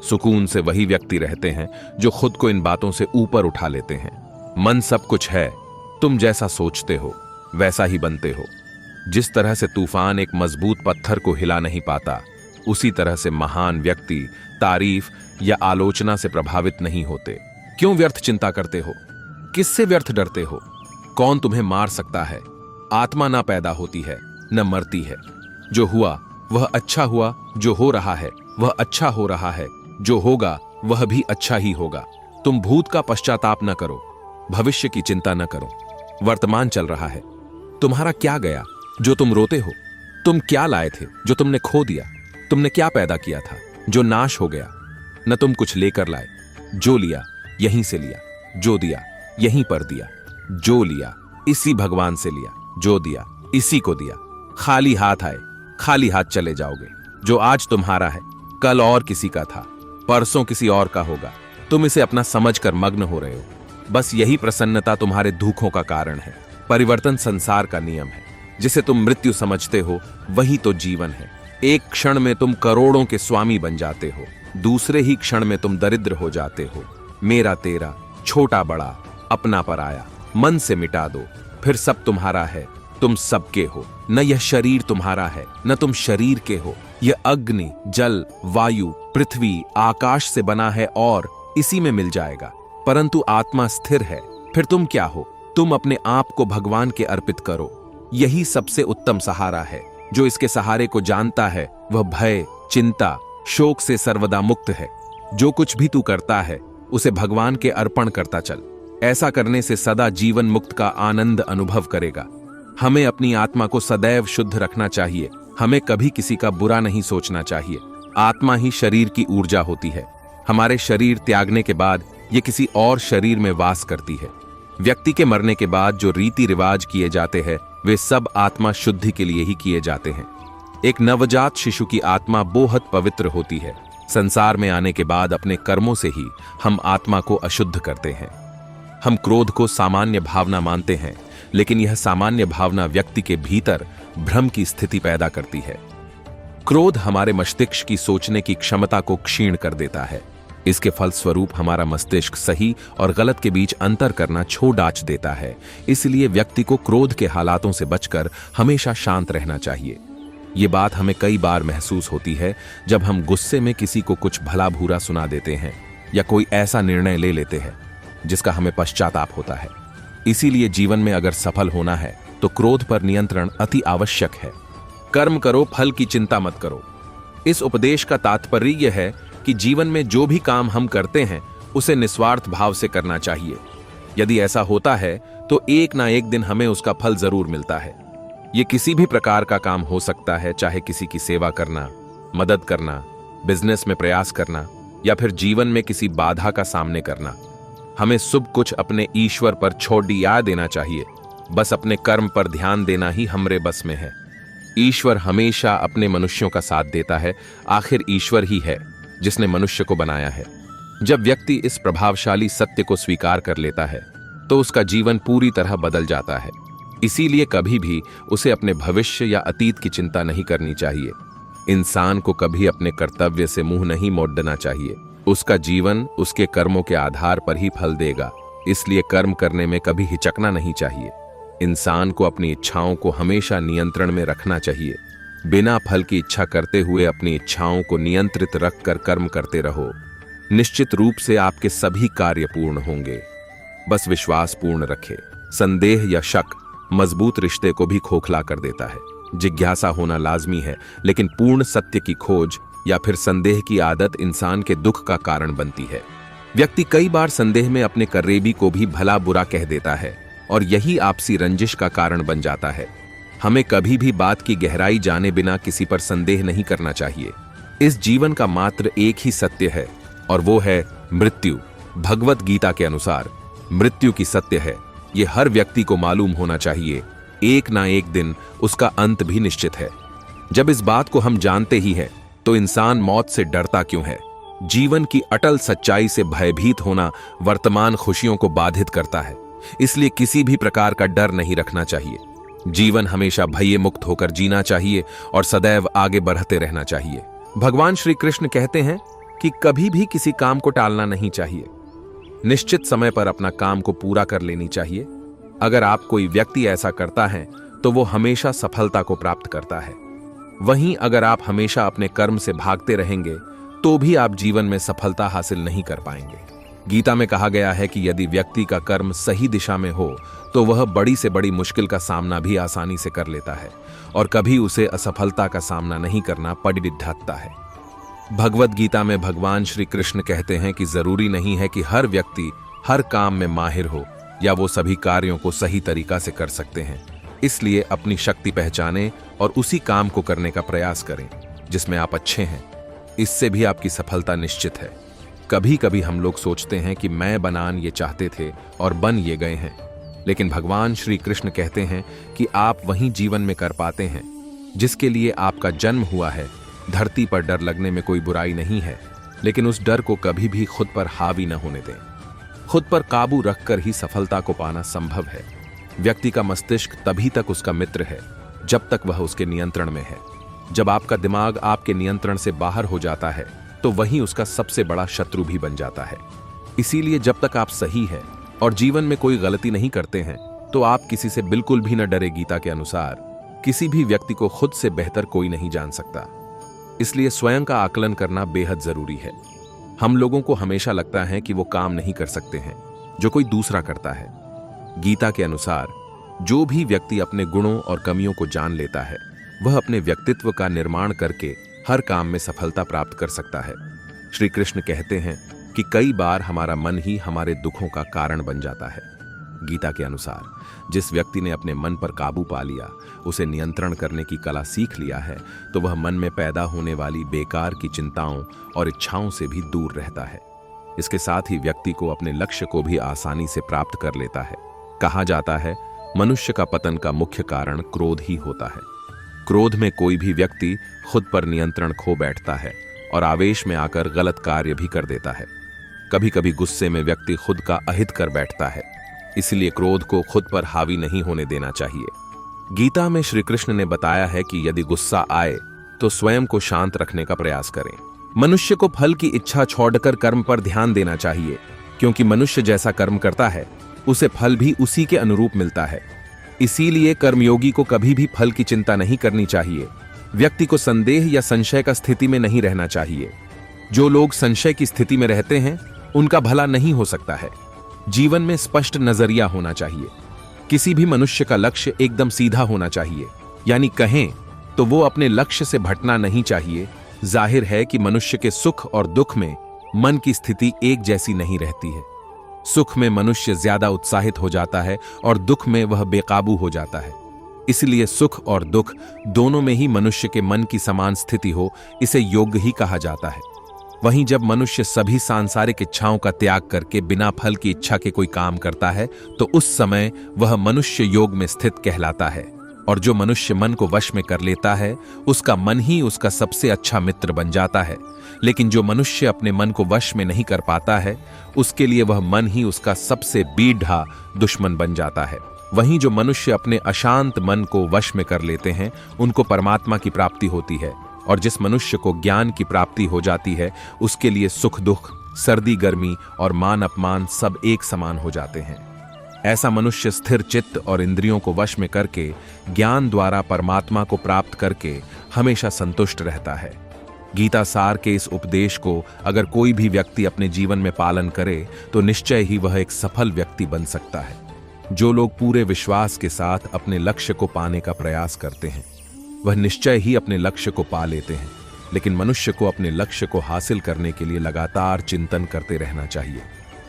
सुकून से वही व्यक्ति रहते हैं जो खुद को इन बातों से ऊपर उठा लेते हैं। मन सब कुछ है, तुम जैसा सोचते हो वैसा ही बनते हो। जिस तरह से तूफान एक मजबूत पत्थर को हिला नहीं पाता, उसी तरह से महान व्यक्ति तारीफ या आलोचना से प्रभावित नहीं होते। क्यों व्यर्थ चिंता करते हो? किससे व्यर्थ डरते हो? कौन तुम्हें मार सकता है? आत्मा ना पैदा होती है न मरती है। जो हुआ वह अच्छा हुआ, जो हो रहा है वह अच्छा हो रहा है, जो होगा वह भी अच्छा ही होगा। तुम भूत का पश्चाताप न करो, भविष्य की चिंता न करो। वर्तमान चल रहा है। तुम्हारा क्या गया जो तुम रोते हो? तुम क्या लाए थे जो तुमने खो दिया? तुमने क्या पैदा किया था जो नाश हो गया? न तुम कुछ लेकर लाए, जो लिया यहीं से लिया, जो दिया यहीं पर दिया, जो लिया इसी भगवान से लिया, जो दिया इसी को दिया। खाली हाथ आए, खाली हाथ चले जाओगे। जो आज तुम्हारा है कल और किसी का था, परसों किसी और का होगा। तुम इसे अपना समझकर मग्न हो रहे हो। बस यही प्रसन्नता तुम्हारे दुखों का कारण है। परिवर्तन संसार का नियम है। जिसे तुम मृत्यु समझते हो वही तो जीवन है। एक क्षण में तुम करोड़ों के स्वामी बन जाते हो, दूसरे ही क्षण में तुम दरिद्र हो जाते हो। मेरा तेरा, छोटा बड़ा, अपना पराया मन से मिटा दो, फिर सब तुम्हारा है, तुम सबके हो। न यह शरीर तुम्हारा है न तुम शरीर के हो। यह अग्नि, जल, वायु, पृथ्वी, आकाश से बना है और इसी में मिल जाएगा। परंतु आत्मा स्थिर है। फिर तुम क्या हो? तुम अपने आप को भगवान के अर्पित करो। यही सबसे उत्तम सहारा है। जो इसके सहारे को जानता है वह भय, चिंता, शोक से सर्वदा मुक्त है। जो कुछ भी तू करता है उसे भगवान के अर्पण करता चल। ऐसा करने से सदा जीवन मुक्त का आनंद अनुभव करेगा। हमें अपनी आत्मा को सदैव शुद्ध रखना चाहिए। हमें कभी किसी का बुरा नहीं सोचना चाहिए। आत्मा ही शरीर की ऊर्जा होती है। हमारे शरीर त्यागने के बाद ये किसी और शरीर में वास करती है। व्यक्ति के मरने के बाद जो रीति रिवाज किए जाते हैं वे सब आत्मा शुद्धि के लिए ही किए जाते हैं। एक नवजात शिशु की आत्मा बेहद पवित्र होती है। संसार में आने के बाद अपने कर्मों से ही हम आत्मा को अशुद्ध करते हैं। हम क्रोध को सामान्य भावना मानते हैं, लेकिन यह सामान्य भावना व्यक्ति के भीतर भ्रम की स्थिति पैदा करती है। क्रोध हमारे मस्तिष्क की सोचने की क्षमता को क्षीण कर देता है। इसके फलस्वरूप हमारा मस्तिष्क सही और गलत के बीच अंतर करना छोड़ डाच देता है। इसलिए व्यक्ति को क्रोध के हालातों से बचकर हमेशा शांत रहना चाहिए। ये बात हमें कई बार महसूस होती है जब हम गुस्से में किसी को कुछ भला बुरा सुना देते हैं या कोई ऐसा निर्णय ले लेते हैं जिसका हमें पश्चाताप होता है। इसीलिए जीवन में अगर सफल होना है तो क्रोध पर नियंत्रण अति आवश्यक है। कर्म करो, फल की चिंता मत करो। इस उपदेश का तात्पर्य यह है कि जीवन में जो भी काम हम करते हैं उसे निस्वार्थ भाव से करना चाहिए। यदि ऐसा होता है तो एक ना एक दिन हमें उसका फल जरूर मिलता है। ये किसी भी प्रकार का काम हो सकता है, चाहे किसी की सेवा करना, मदद करना, बिजनेस में प्रयास करना या फिर जीवन में किसी बाधा का सामने करना। हमें सब कुछ अपने ईश्वर पर छोड़ दिया देना चाहिए। बस अपने कर्म पर ध्यान देना ही हमरे बस में है। ईश्वर हमेशा अपने मनुष्यों का साथ देता है। आखिर ईश्वर ही है जिसने मनुष्य को बनाया है। जब व्यक्ति इस प्रभावशाली सत्य को स्वीकार कर लेता है तो उसका जीवन पूरी तरह बदल जाता है। इसीलिए कभी भी उसे अपने भविष्य या अतीत की चिंता नहीं करनी चाहिए। इंसान को कभी अपने कर्तव्य से मुंह नहीं मोड़ना चाहिए। उसका जीवन उसके कर्मों के आधार पर ही फल देगा। इसलिए कर्म करने में कभी हिचकना नहीं चाहिए। इंसान को अपनी इच्छाओं को हमेशा नियंत्रण में रखना चाहिए। बिना फल की इच्छा करते हुए अपनी इच्छाओं को नियंत्रित रखकर कर्म करते रहो। निश्चित रूप से आपके सभी कार्य पूर्ण होंगे। बस विश्वास पूर्ण रखें। संदेह या शक मजबूत रिश्ते को भी खोखला कर देता है। जिज्ञासा होना लाजमी है, लेकिन पूर्ण सत्य की खोज या फिर संदेह की आदत इंसान के दुख का कारण बनती है। व्यक्ति कई बार संदेह में अपने करीबी को भी भला बुरा कह देता है और यही आपसी रंजिश का कारण बन जाता है। हमें कभी भी बात की गहराई जाने बिना किसी पर संदेह नहीं करना चाहिए। इस जीवन का मात्र एक ही सत्य है और वो है मृत्यु। भगवत गीता के अनुसार मृत्यु की सत्य है, ये हर व्यक्ति को मालूम होना चाहिए। एक ना एक दिन उसका अंत भी निश्चित है। जब इस बात को हम जानते ही हैं, तो इंसान मौत से डरता क्यों है? जीवन की अटल सच्चाई से भयभीत होना वर्तमान खुशियों को बाधित करता है, इसलिए किसी भी प्रकार का डर नहीं रखना चाहिए। जीवन हमेशा भय मुक्त होकर जीना चाहिए और सदैव आगे बढ़ते रहना चाहिए। भगवान श्री कृष्ण कहते हैं कि कभी भी किसी काम को टालना नहीं चाहिए। निश्चित समय पर अपना काम को पूरा कर लेनी चाहिए। अगर आप कोई व्यक्ति ऐसा करता है तो वो हमेशा सफलता को प्राप्त करता है। वहीं अगर आप हमेशा अपने कर्म से भागते रहेंगे तो भी आप जीवन में सफलता हासिल नहीं कर पाएंगे। गीता में कहा गया है कि यदि व्यक्ति का कर्म सही दिशा में हो तो वह बड़ी से बड़ी मुश्किल का सामना भी आसानी से कर लेता है और कभी उसे असफलता का सामना नहीं करना पड़ ढाता है। भगवत गीता में भगवान श्री कृष्ण कहते हैं कि जरूरी नहीं है कि हर व्यक्ति हर काम में माहिर हो या वो सभी कार्यों को सही तरीका से कर सकते हैं। इसलिए अपनी शक्ति पहचानें और उसी काम को करने का प्रयास करें जिसमें आप अच्छे हैं। इससे भी आपकी सफलता निश्चित है। कभी कभी हम लोग सोचते हैं कि मैं बनान ये चाहते थे और बन ये गए हैं, लेकिन भगवान श्री कृष्ण कहते हैं कि आप वही जीवन में कर पाते हैं जिसके लिए आपका जन्म हुआ है। धरती पर डर लगने में कोई बुराई नहीं है, लेकिन उस डर को कभी भी खुद पर हावी न होने दें। खुद पर काबू रखकर ही सफलता को पाना संभव है। व्यक्ति का मस्तिष्क तभी तक उसका मित्र है जब तक वह उसके नियंत्रण में है। जब आपका दिमाग आपके नियंत्रण से बाहर हो जाता है तो वही उसका सबसे बड़ा शत्रु भी बन जाता है। इसीलिए जब तक आप सही है और जीवन में कोई गलती नहीं करते हैं तो आप किसी से बिल्कुल भी न डरे। गीता के अनुसार किसी भी व्यक्ति को खुद से बेहतर कोई नहीं जान सकता, इसलिए स्वयं का आकलन करना बेहद जरूरी है। हम लोगों को हमेशा लगता है कि वो काम नहीं कर सकते हैं जो कोई दूसरा करता है। गीता के अनुसार जो भी व्यक्ति अपने गुणों और कमियों को जान लेता है वह अपने व्यक्तित्व का निर्माण करके हर काम में सफलता प्राप्त कर सकता है। श्री कृष्ण कहते हैं कि कई बार हमारा मन ही हमारे दुखों का कारण बन जाता है। गीता के अनुसार जिस व्यक्ति ने अपने मन पर काबू पा लिया, उसे नियंत्रण करने की कला सीख लिया है, तो वह मन में पैदा होने वाली बेकार की चिंताओं और इच्छाओं से भी दूर रहता है। इसके साथ ही व्यक्ति को अपने लक्ष्य को भी आसानी से प्राप्त कर लेता है। कहा जाता है मनुष्य का पतन का मुख्य कारण क्रोध ही होता है। क्रोध में कोई भी व्यक्ति खुद पर नियंत्रण खो बैठता है और आवेश में आकर गलत कार्य भी कर देता है। कभी कभी गुस्से में व्यक्ति खुद का अहित कर बैठता है, इसलिए क्रोध को खुद पर हावी नहीं होने देना चाहिए। गीता में श्री कृष्ण ने बताया है कि यदि गुस्सा आए तो स्वयं को शांत रखने का प्रयास करें। मनुष्य को फल की इच्छा छोड़कर कर्म पर ध्यान देना चाहिए, क्योंकि मनुष्य जैसा कर्म करता है उसे फल भी उसी के अनुरूप मिलता है। इसीलिए कर्मयोगी को कभी भी फल की चिंता नहीं करनी चाहिए। व्यक्ति को संदेह या संशय का स्थिति में नहीं रहना चाहिए। जो लोग संशय की स्थिति में रहते हैं उनका भला नहीं हो सकता है। जीवन में स्पष्ट नजरिया होना चाहिए। किसी भी मनुष्य का लक्ष्य एकदम सीधा होना चाहिए, यानी कहें तो वो अपने लक्ष्य से भटकना नहीं चाहिए। जाहिर है कि मनुष्य के सुख और दुख में मन की स्थिति एक जैसी नहीं रहती है। सुख में मनुष्य ज्यादा उत्साहित हो जाता है और दुख में वह बेकाबू हो जाता है। इसलिए सुख और दुख दोनों में ही मनुष्य के मन की समान स्थिति हो, इसे योग ही कहा जाता है। वहीं जब मनुष्य सभी सांसारिक इच्छाओं का त्याग करके बिना फल की इच्छा के कोई काम करता है तो उस समय वह मनुष्य योग में स्थित कहलाता है। और जो मनुष्य मन को वश में कर लेता है उसका मन ही उसका सबसे अच्छा मित्र बन जाता है। लेकिन जो मनुष्य अपने मन को वश में नहीं कर पाता है उसके लिए वह मन ही उसका सबसे बीढ़ा दुश्मन बन जाता है। वहीं जो मनुष्य अपने अशांत मन को वश में कर लेते हैं उनको परमात्मा की प्राप्ति होती है। और जिस मनुष्य को ज्ञान की प्राप्ति हो जाती है उसके लिए सुख दुख, सर्दी गर्मी और मान अपमान सब एक समान हो जाते हैं। ऐसा मनुष्य स्थिर चित्त और इंद्रियों को वश में करके ज्ञान द्वारा परमात्मा को प्राप्त करके हमेशा संतुष्ट रहता है। गीता सार के इस उपदेश को अगर कोई भी व्यक्ति अपने जीवन में पालन करे तो निश्चय ही वह एक सफल व्यक्ति बन सकता है। जो लोग पूरे विश्वास के साथ अपने लक्ष्य को पाने का प्रयास करते हैं वह निश्चय ही अपने लक्ष्य को पा लेते हैं। लेकिन मनुष्य को अपने लक्ष्य को हासिल करने के लिए लगातार चिंतन करते रहना चाहिए।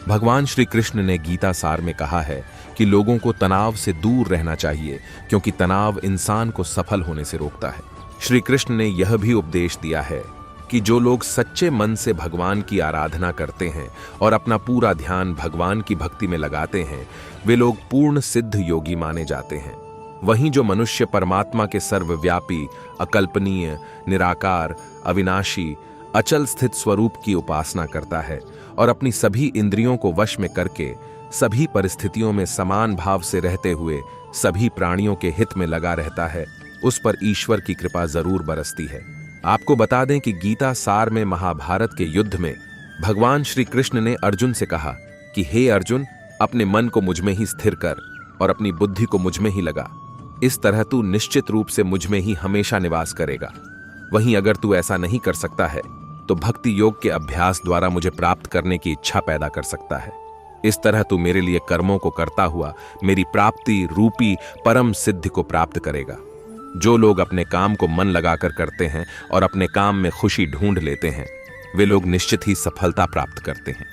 भगवान श्री कृष्ण ने गीता सार में कहा है कि लोगों को तनाव से दूर रहना चाहिए, क्योंकि तनाव इंसान को सफल होने से रोकता है। श्री कृष्ण ने यह भी उपदेश दिया है कि जो लोग सच्चे मन से भगवान की आराधना करते हैं और अपना पूरा ध्यान भगवान की भक्ति में लगाते हैं, वे लोग पूर्ण सिद्ध योगी माने जाते हैं। वहीं जो मनुष्य परमात्मा के सर्वव्यापी, अकल्पनीय, निराकार, अविनाशी, अचल स्थित स्वरूप की उपासना करता है और अपनी सभी इंद्रियों को वश में करके सभी परिस्थितियों में समान भाव से रहते हुए सभी प्राणियों के हित में लगा रहता है, उस पर ईश्वर की कृपा जरूर बरसती है। आपको बता दें कि गीता सार में महाभारत के युद्ध में भगवान श्री कृष्ण ने अर्जुन से कहा कि हे अर्जुन, अपने मन को मुझ में ही स्थिर कर और अपनी बुद्धि को मुझ में ही लगा। इस तरह तू निश्चित रूप से मुझ में ही हमेशा निवास करेगा। वहीं अगर तू ऐसा नहीं कर सकता है तो भक्ति योग के अभ्यास द्वारा मुझे प्राप्त करने की इच्छा पैदा कर सकता है। इस तरह तू मेरे लिए कर्मों को करता हुआ मेरी प्राप्ति रूपी परम सिद्धि को प्राप्त करेगा। जो लोग अपने काम को मन लगाकर करते हैं और अपने काम में खुशी ढूंढ लेते हैं, वे लोग निश्चित ही सफलता प्राप्त करते हैं।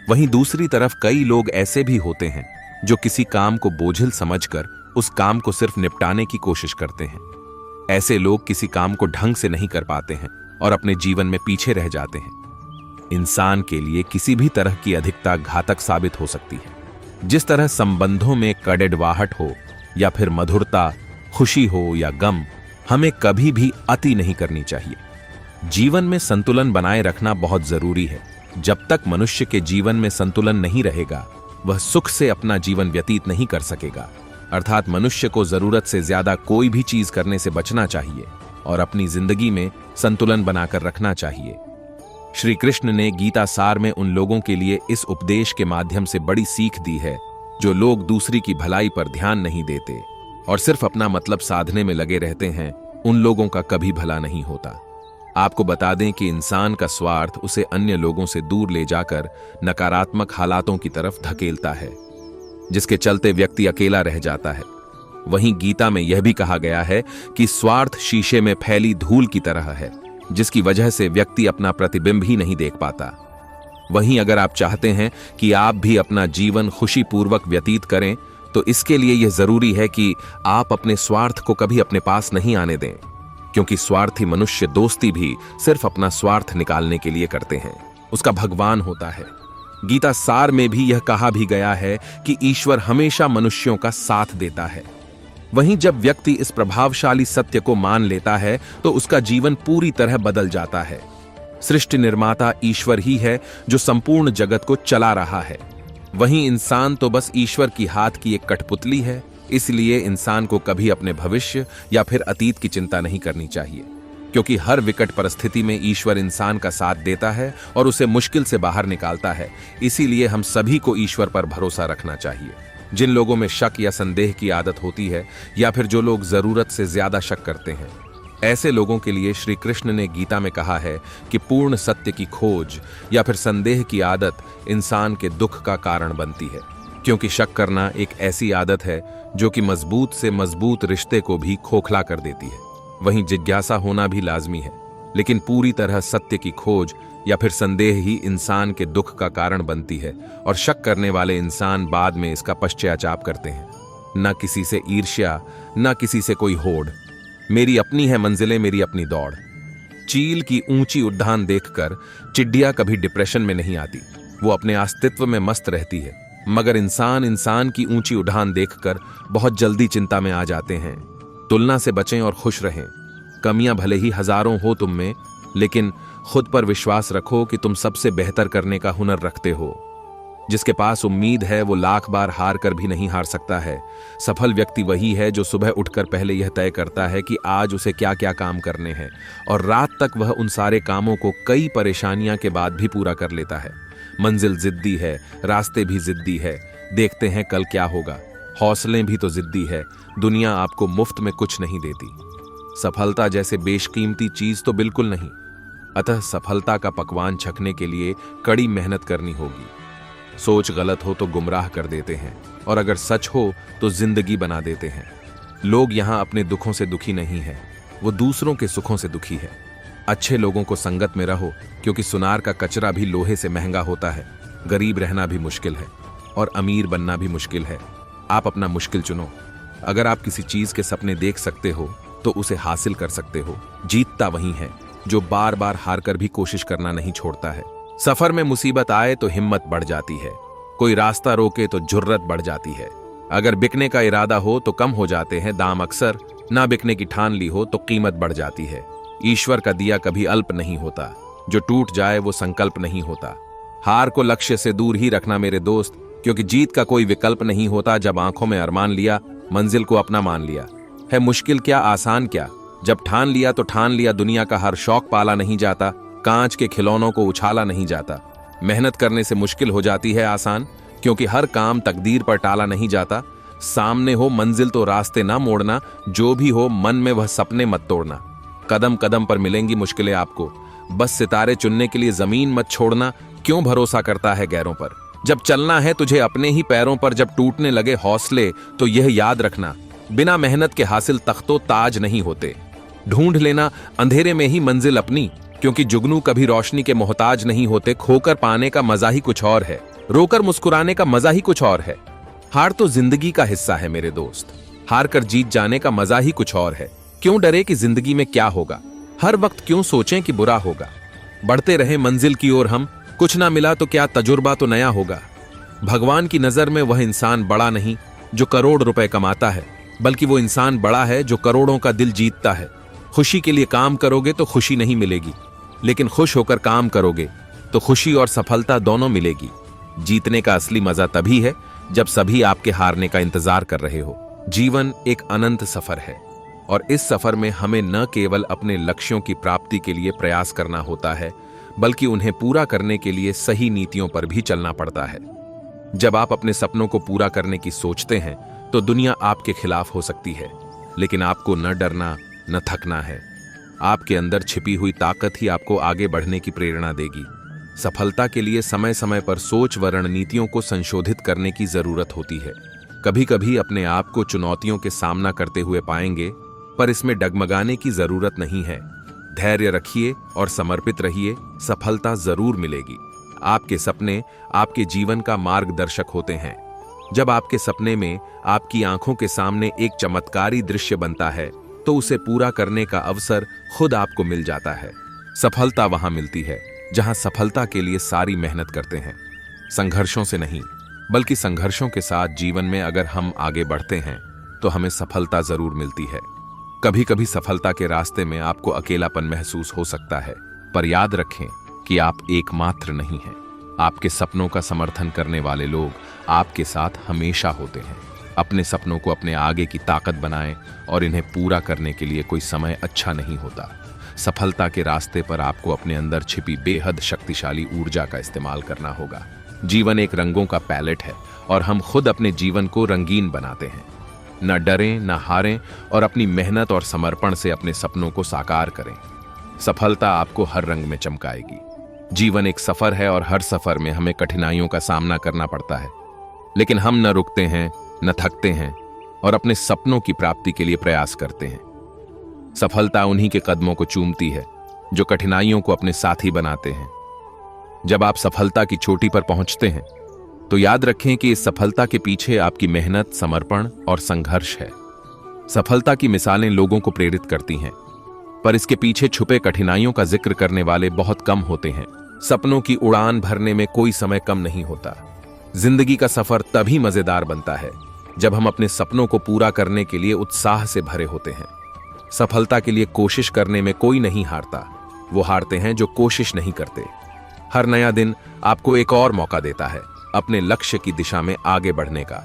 वहीं दूसरी तरफ कई लोग ऐसे भी होते हैं जो किसी काम को बोझिल समझकर उस काम को सिर्फ निपटाने की कोशिश करते हैं। ऐसे लोग किसी काम को ढंग से नहीं कर पाते हैं और अपने जीवन में पीछे रह जाते हैं। इंसान के लिए किसी भी तरह की अधिकता घातक साबित हो सकती है। जिस तरह संबंधों में कड़वाहट हो या फिर मधुरता, खुशी हो या गम, हमें कभी भी अति नहीं करनी चाहिए। जीवन में संतुलन बनाए रखना बहुत जरूरी है। जब तक मनुष्य के जीवन में संतुलन नहीं रहेगा, वह सुख से अपना जीवन व्यतीत नहीं कर सकेगा। अर्थात मनुष्य को जरूरत से ज्यादा कोई भी चीज करने से बचना चाहिए और अपनी जिंदगी में संतुलन बनाकर रखना चाहिए। श्री कृष्ण ने गीता सार में उन लोगों के लिए इस उपदेश के माध्यम से बड़ी सीख दी है जो लोग दूसरी की भलाई पर ध्यान नहीं देते और सिर्फ अपना मतलब साधने में लगे रहते हैं। उन लोगों का कभी भला नहीं होता। आपको बता दें कि इंसान का स्वार्थ उसे अन्य लोगों से दूर ले जाकर नकारात्मक हालातों की तरफ धकेलता है, जिसके चलते व्यक्ति अकेला रह जाता है। वहीं गीता में यह भी कहा गया है कि स्वार्थ शीशे में फैली धूल की तरह है, जिसकी वजह से व्यक्ति अपना प्रतिबिंब ही नहीं देख पाता। वहीं अगर आप चाहते हैं कि आप भी अपना जीवन खुशीपूर्वक व्यतीत करें, तो इसके लिए यह जरूरी है कि आप अपने स्वार्थ को कभी अपने पास नहीं आने दें, क्योंकि स्वार्थी मनुष्य दोस्ती भी सिर्फ अपना स्वार्थ निकालने के लिए करते हैं। उसका भगवान होता है। गीता सार में भी यह कहा भी गया है कि ईश्वर हमेशा मनुष्यों का साथ देता है। वहीं जब व्यक्ति इस प्रभावशाली सत्य को मान लेता है तो उसका जीवन पूरी तरह बदल जाता है। सृष्टि निर्माता ईश्वर ही है जो संपूर्ण जगत को चला रहा है। वहीं इंसान तो बस ईश्वर की हाथ की एक कठपुतली है। इसलिए इंसान को कभी अपने भविष्य या फिर अतीत की चिंता नहीं करनी चाहिए, क्योंकि हर विकट परिस्थिति में ईश्वर इंसान का साथ देता है और उसे मुश्किल से बाहर निकालता है। इसीलिए हम सभी को ईश्वर पर भरोसा रखना चाहिए। जिन लोगों में शक या संदेह की आदत होती है या फिर जो लोग जरूरत से ज्यादा शक करते हैं, ऐसे लोगों के लिए श्री कृष्ण ने गीता में कहा है कि पूर्ण सत्य की खोज या फिर संदेह की आदत इंसान के दुख का कारण बनती है, क्योंकि शक करना एक ऐसी आदत है जो कि मजबूत से मजबूत रिश्ते को भी खोखला कर देती है। वहीं जिज्ञासा होना भी लाजमी है, लेकिन पूरी तरह सत्य की खोज या फिर संदेह ही इंसान के दुख का कारण बनती है और शक करने वाले इंसान बाद में इसका पश्चाताप करते हैं। न किसी से ईर्ष्या, न किसी से कोई होड़। मेरी अपनी है मंजिलें, मेरी अपनी दौड़। चील की ऊंची उड़ान देखकर चिड़िया कभी डिप्रेशन में नहीं आती, वो अपने अस्तित्व में मस्त रहती है। मगर इंसान की ऊंची उड़ान देखकर बहुत जल्दी चिंता में आ जाते हैं। तुलना से बचें और खुश रहें। कमियां भले ही हजारों हो तुम में, लेकिन खुद पर विश्वास रखो कि तुम सबसे बेहतर करने का हुनर रखते हो। जिसके पास उम्मीद है वो लाख बार हार कर भी नहीं हार सकता है। सफल व्यक्ति वही है जो सुबह उठकर पहले यह तय करता है कि आज उसे क्या क्या काम करने हैं और रात तक वह उन सारे कामों को कई परेशानियां के बाद भी पूरा कर लेता है। मंजिल जिद्दी है, रास्ते भी जिद्दी है, देखते हैं कल क्या होगा। हौसलें भी तो जिद्दी है। दुनिया आपको मुफ्त में कुछ नहीं देती। सफलता जैसे बेशकीमती चीज तो बिल्कुल नहीं। अतः सफलता का पकवान छकने के लिए कड़ी मेहनत करनी होगी। सोच गलत हो तो गुमराह कर देते हैं और अगर सच हो तो जिंदगी बना देते हैं। लोग यहाँ अपने दुखों से दुखी नहीं हैं, वो दूसरों के सुखों से दुखी है। अच्छे लोगों को संगत में रहो, क्योंकि सुनार का कचरा भी लोहे से महंगा होता है। गरीब रहना भी मुश्किल है और अमीर बनना भी मुश्किल है। आप अपना मुश्किल चुनो। अगर आप किसी चीज के सपने देख सकते हो तो उसे हासिल कर सकते हो। जीतता वही है जो बार बार हार कर भी कोशिश करना नहीं छोड़ता है। सफर में मुसीबत आए तो हिम्मत बढ़ जाती है, कोई रास्ता रोके तो जुर्रत बढ़ जाती है। अगर बिकने का इरादा हो तो कम हो जाते हैं दाम अक्सर, ना बिकने की ठान ली हो तो कीमत बढ़ जाती है। ईश्वर का दिया कभी अल्प नहीं होता, जो टूट जाए वो संकल्प नहीं होता। हार को लक्ष्य से दूर ही रखना मेरे दोस्त, क्योंकि जीत का कोई विकल्प नहीं होता। जब आंखों में अरमान लिया, मंजिल को अपना मान लिया। है मुश्किल क्या आसान क्या, जब ठान लिया तो ठान लिया। दुनिया का हर शौक पाला नहीं जाता, कांच के खिलौनों को उछाला नहीं जाता। मेहनत करने से मुश्किल हो जाती है आसान, क्योंकि हर काम तकदीर पर टाला नहीं जाता। सामने हो मंजिल तो रास्ते ना मोड़ना, जो भी हो मन में वह सपने मत तोड़ना। कदम कदम पर मिलेंगी मुश्किलें आपको, बस सितारे चुनने के लिए जमीन मत छोड़ना। क्यों भरोसा करता है गैरों पर, जब चलना है तुझे अपने ही पैरों पर। जब टूटने लगे हौसले तो यह याद रखना, बिना मेहनत के हासिल तख्तो ताज नहीं होते। ढूंढ लेना अंधेरे में ही मंजिल अपनी, क्योंकि जुगनू कभी रोशनी के मोहताज नहीं होते। खोकर पाने का मजा ही कुछ और है, रोकर मुस्कुराने का मजा ही कुछ और है। हार तो जिंदगी का हिस्सा है मेरे दोस्त, हार कर जीत जाने का मजा ही कुछ और है। क्यों डरे कि जिंदगी में क्या होगा, हर वक्त क्यों सोचें कि बुरा होगा। बढ़ते रहे मंजिल की ओर हम, कुछ ना मिला तो क्या तजुर्बा तो नया होगा। भगवान की नजर में वह इंसान बड़ा नहीं जो करोड़ रुपए कमाता है, बल्कि वो इंसान बड़ा है जो करोड़ों का दिल जीतता है। खुशी के लिए काम करोगे तो खुशी नहीं मिलेगी, लेकिन खुश होकर काम करोगे तो खुशी और सफलता दोनों मिलेगी। जीतने का असली मजा तभी है जब सभी आपके हारने का इंतजार कर रहे हो। जीवन एक अनंत सफर है और इस सफर में हमें न केवल अपने लक्ष्यों की प्राप्ति के लिए प्रयास करना होता है, बल्कि उन्हें पूरा करने के लिए सही नीतियों पर भी चलना पड़ता है। जब आप अपने सपनों को पूरा करने की सोचते हैं तो दुनिया आपके खिलाफ हो सकती है, लेकिन आपको न डरना न थकना है। आपके अंदर छिपी हुई ताकत ही आपको आगे बढ़ने की प्रेरणा देगी। सफलता के लिए समय समय पर सोच व रणनीतियों को संशोधित करने की जरूरत होती है। कभी कभी अपने आप को चुनौतियों के सामना करते हुए पाएंगे, पर इसमें डगमगाने की जरूरत नहीं है। धैर्य रखिए और समर्पित रहिए, सफलता जरूर मिलेगी। आपके सपने आपके जीवन का मार्गदर्शक होते हैं। जब आपके सपने में आपकी आंखों के सामने एक चमत्कारी दृश्य बनता है तो उसे पूरा करने का अवसर खुद आपको मिल जाता है। सफलता वहां मिलती है जहां सफलता के लिए सारी मेहनत करते हैं, संघर्षों से नहीं, बल्कि संघर्षों के साथ जीवन में अगर हम आगे बढ़ते हैं तो हमें सफलता जरूर मिलती है। कभी कभी सफलता के रास्ते में आपको अकेलापन महसूस हो सकता है, पर याद रखें कि आप एकमात्र नहीं हैं। आपके सपनों का समर्थन करने वाले लोग आपके साथ हमेशा होते हैं। अपने सपनों को अपने आगे की ताकत बनाएं और इन्हें पूरा करने के लिए कोई समय अच्छा नहीं होता। सफलता के रास्ते पर आपको अपने अंदर छिपी बेहद शक्तिशाली ऊर्जा का इस्तेमाल करना होगा। जीवन एक रंगों का पैलेट है और हम खुद अपने जीवन को रंगीन बनाते हैं। न डरें, न हारें और अपनी मेहनत और समर्पण से अपने सपनों को साकार करें। सफलता आपको हर रंग में चमकाएगी। जीवन एक सफर है और हर सफर में हमें कठिनाइयों का सामना करना पड़ता है, लेकिन हम न रुकते हैं, न थकते हैं और अपने सपनों की प्राप्ति के लिए प्रयास करते हैं। सफलता उन्हीं के कदमों को चूमती है जो कठिनाइयों को अपने साथी बनाते हैं। जब आप सफलता की चोटी पर पहुंचते हैं तो याद रखें कि इस सफलता के पीछे आपकी मेहनत, समर्पण और संघर्ष है। सफलता की मिसालें लोगों को प्रेरित करती हैं, पर इसके पीछे छुपे कठिनाइयों का जिक्र करने वाले बहुत कम होते हैं। सपनों की उड़ान भरने में कोई समय कम नहीं होता। जिंदगी का सफर तभी मजेदार बनता है जब हम अपने सपनों को पूरा करने के लिए उत्साह से भरे होते हैं। सफलता के लिए कोशिश करने में कोई नहीं हारता, वो हारते हैं जो कोशिश नहीं करते। हर नया दिन आपको एक और मौका देता है अपने लक्ष्य की दिशा में आगे बढ़ने का।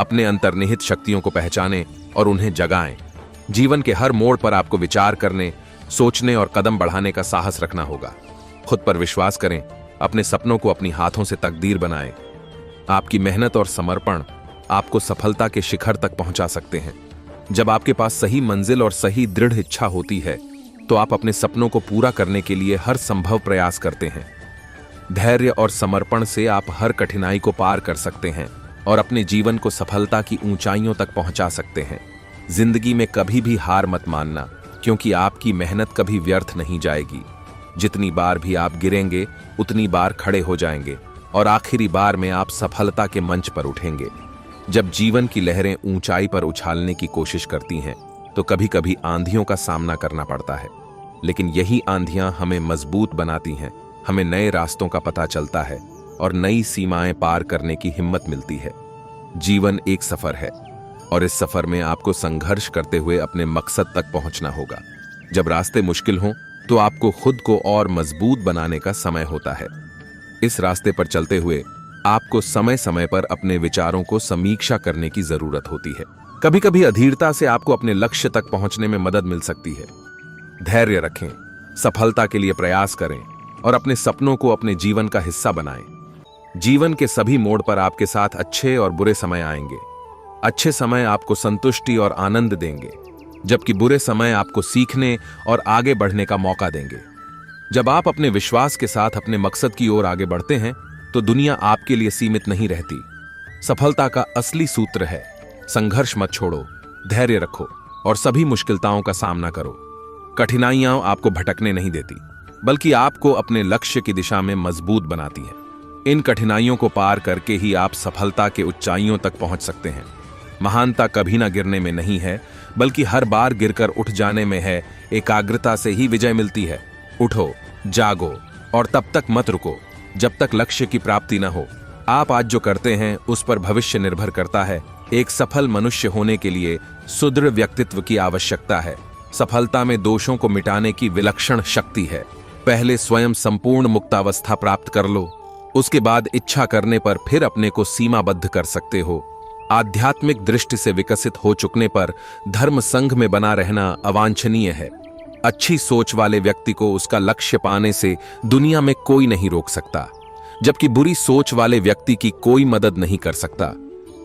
अपने अंतर्निहित शक्तियों को पहचानें और उन्हें जगाएं। जीवन के हर मोड़ पर आपको विचार करने, सोचने और कदम बढ़ाने का साहस रखना होगा। खुद पर विश्वास करें, अपने सपनों को अपनी हाथों से तकदीर बनाएं। आपकी मेहनत और समर्पण आपको सफलता के शिखर तक पहुंचा सकते हैं। जब आपके पास सही मंजिल और सही दृढ़ इच्छा होती है तो आप अपने सपनों को पूरा करने के लिए हर संभव प्रयास करते हैं। धैर्य और समर्पण से आप हर कठिनाई को पार कर सकते हैं और अपने जीवन को सफलता की ऊंचाइयों तक पहुंचा सकते हैं। जिंदगी में कभी भी हार मत मानना, क्योंकि आपकी मेहनत कभी व्यर्थ नहीं जाएगी। जितनी बार भी आप गिरेंगे उतनी बार खड़े हो जाएंगे और आखिरी बार में आप सफलता के मंच पर उठेंगे। जब जीवन की लहरें ऊंचाई पर उछालने की कोशिश करती हैं तो कभी कभी आंधियों का सामना करना पड़ता है, लेकिन यही आंधियां हमें मजबूत बनाती हैं, हमें नए रास्तों का पता चलता है और नई सीमाएं पार करने की हिम्मत मिलती है। जीवन एक सफर है और इस सफर में आपको संघर्ष करते हुए अपने मकसद तक पहुंचना होगा। जब रास्ते मुश्किल हों तो आपको खुद को और मजबूत बनाने का समय होता है। इस रास्ते पर चलते हुए आपको समय समय पर अपने विचारों को समीक्षा करने की जरूरत होती है। कभी कभी अधीरता से आपको अपने लक्ष्य तक पहुंचने में मदद मिल सकती है। धैर्य रखें, सफलता के लिए प्रयास करें और अपने सपनों को अपने जीवन का हिस्सा बनाएं। जीवन के सभी मोड़ पर आपके साथ अच्छे और बुरे समय आएंगे। अच्छे समय आपको संतुष्टि और आनंद देंगे, जबकि बुरे समय आपको सीखने और आगे बढ़ने का मौका देंगे। जब आप अपने विश्वास के साथ अपने मकसद की ओर आगे बढ़ते हैं तो दुनिया आपके लिए सीमित नहीं रहती। सफलता का असली सूत्र है संघर्ष मत छोड़ो, धैर्य रखो और सभी मुश्किलताओं का सामना करो। कठिनाइयां आपको भटकने नहीं देती, बल्कि आपको अपने लक्ष्य की दिशा में मजबूत बनाती हैं। इन कठिनाइयों को पार करके ही आप सफलता के ऊंचाइयों तक पहुंच सकते हैं। महानता कभी ना गिरने में नहीं है, बल्कि हर बार गिरकर उठ जाने में है। एकाग्रता से ही विजय मिलती है। उठो, जागो और तब तक मत रुको जब तक लक्ष्य की प्राप्ति न हो। आप आज जो करते हैं उस पर भविष्य निर्भर करता है। एक सफल मनुष्य होने के लिए सुदृढ़ व्यक्तित्व की आवश्यकता है। सफलता में दोषों को मिटाने की विलक्षण शक्ति है। पहले स्वयं संपूर्ण मुक्तावस्था प्राप्त कर लो, उसके बाद इच्छा करने पर फिर अपने को सीमाबद्ध कर सकते हो। आध्यात्मिक दृष्टि से विकसित हो चुकने पर धर्म संघ में बना रहना अवांछनीय है। अच्छी सोच वाले व्यक्ति को उसका लक्ष्य पाने से दुनिया में कोई नहीं रोक सकता, जबकि बुरी सोच वाले व्यक्ति की कोई मदद नहीं कर सकता।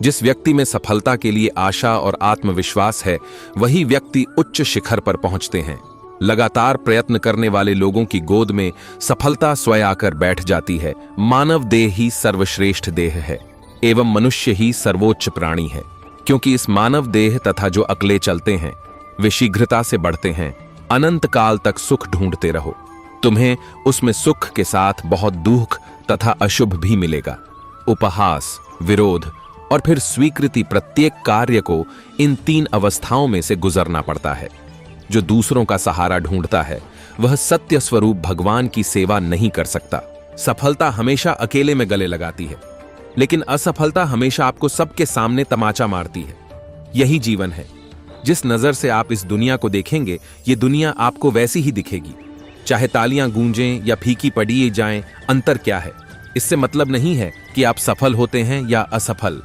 जिस व्यक्ति में सफलता के लिए आशा और आत्मविश्वास है, वही व्यक्ति उच्च शिखर पर पहुंचते हैं। लगातार प्रयत्न करने वाले लोगों की गोद में सफलता स्वयं आकर बैठ जाती है। मानव देह ही सर्वश्रेष्ठ देह है एवं मनुष्य ही सर्वोच्च प्राणी है, क्योंकि इस मानव देह तथा जो अकले चलते हैं वे शीघ्रता से बढ़ते हैं। अनंत काल तक सुख ढूंढते रहो, तुम्हें उसमें सुख के साथ बहुत दुख तथा अशुभ भी मिलेगा। उपहास, विरोध और फिर स्वीकृति, प्रत्येक कार्य को इन तीन अवस्थाओं में से गुजरना पड़ता है। जो दूसरों का सहारा ढूंढता है वह सत्य स्वरूप भगवान की सेवा नहीं कर सकता। सफलता हमेशा अकेले में गले लगाती है, लेकिन असफलता हमेशा आपको सबके सामने तमाचा मारती है। यही जीवन है। जिस नजर से आप इस दुनिया को देखेंगे, ये दुनिया आपको वैसी ही दिखेगी। चाहे तालियां गूंजें या फीकी पड़ी जाएं, अंतर क्या है? इससे मतलब नहीं है कि आप सफल होते हैं या असफल।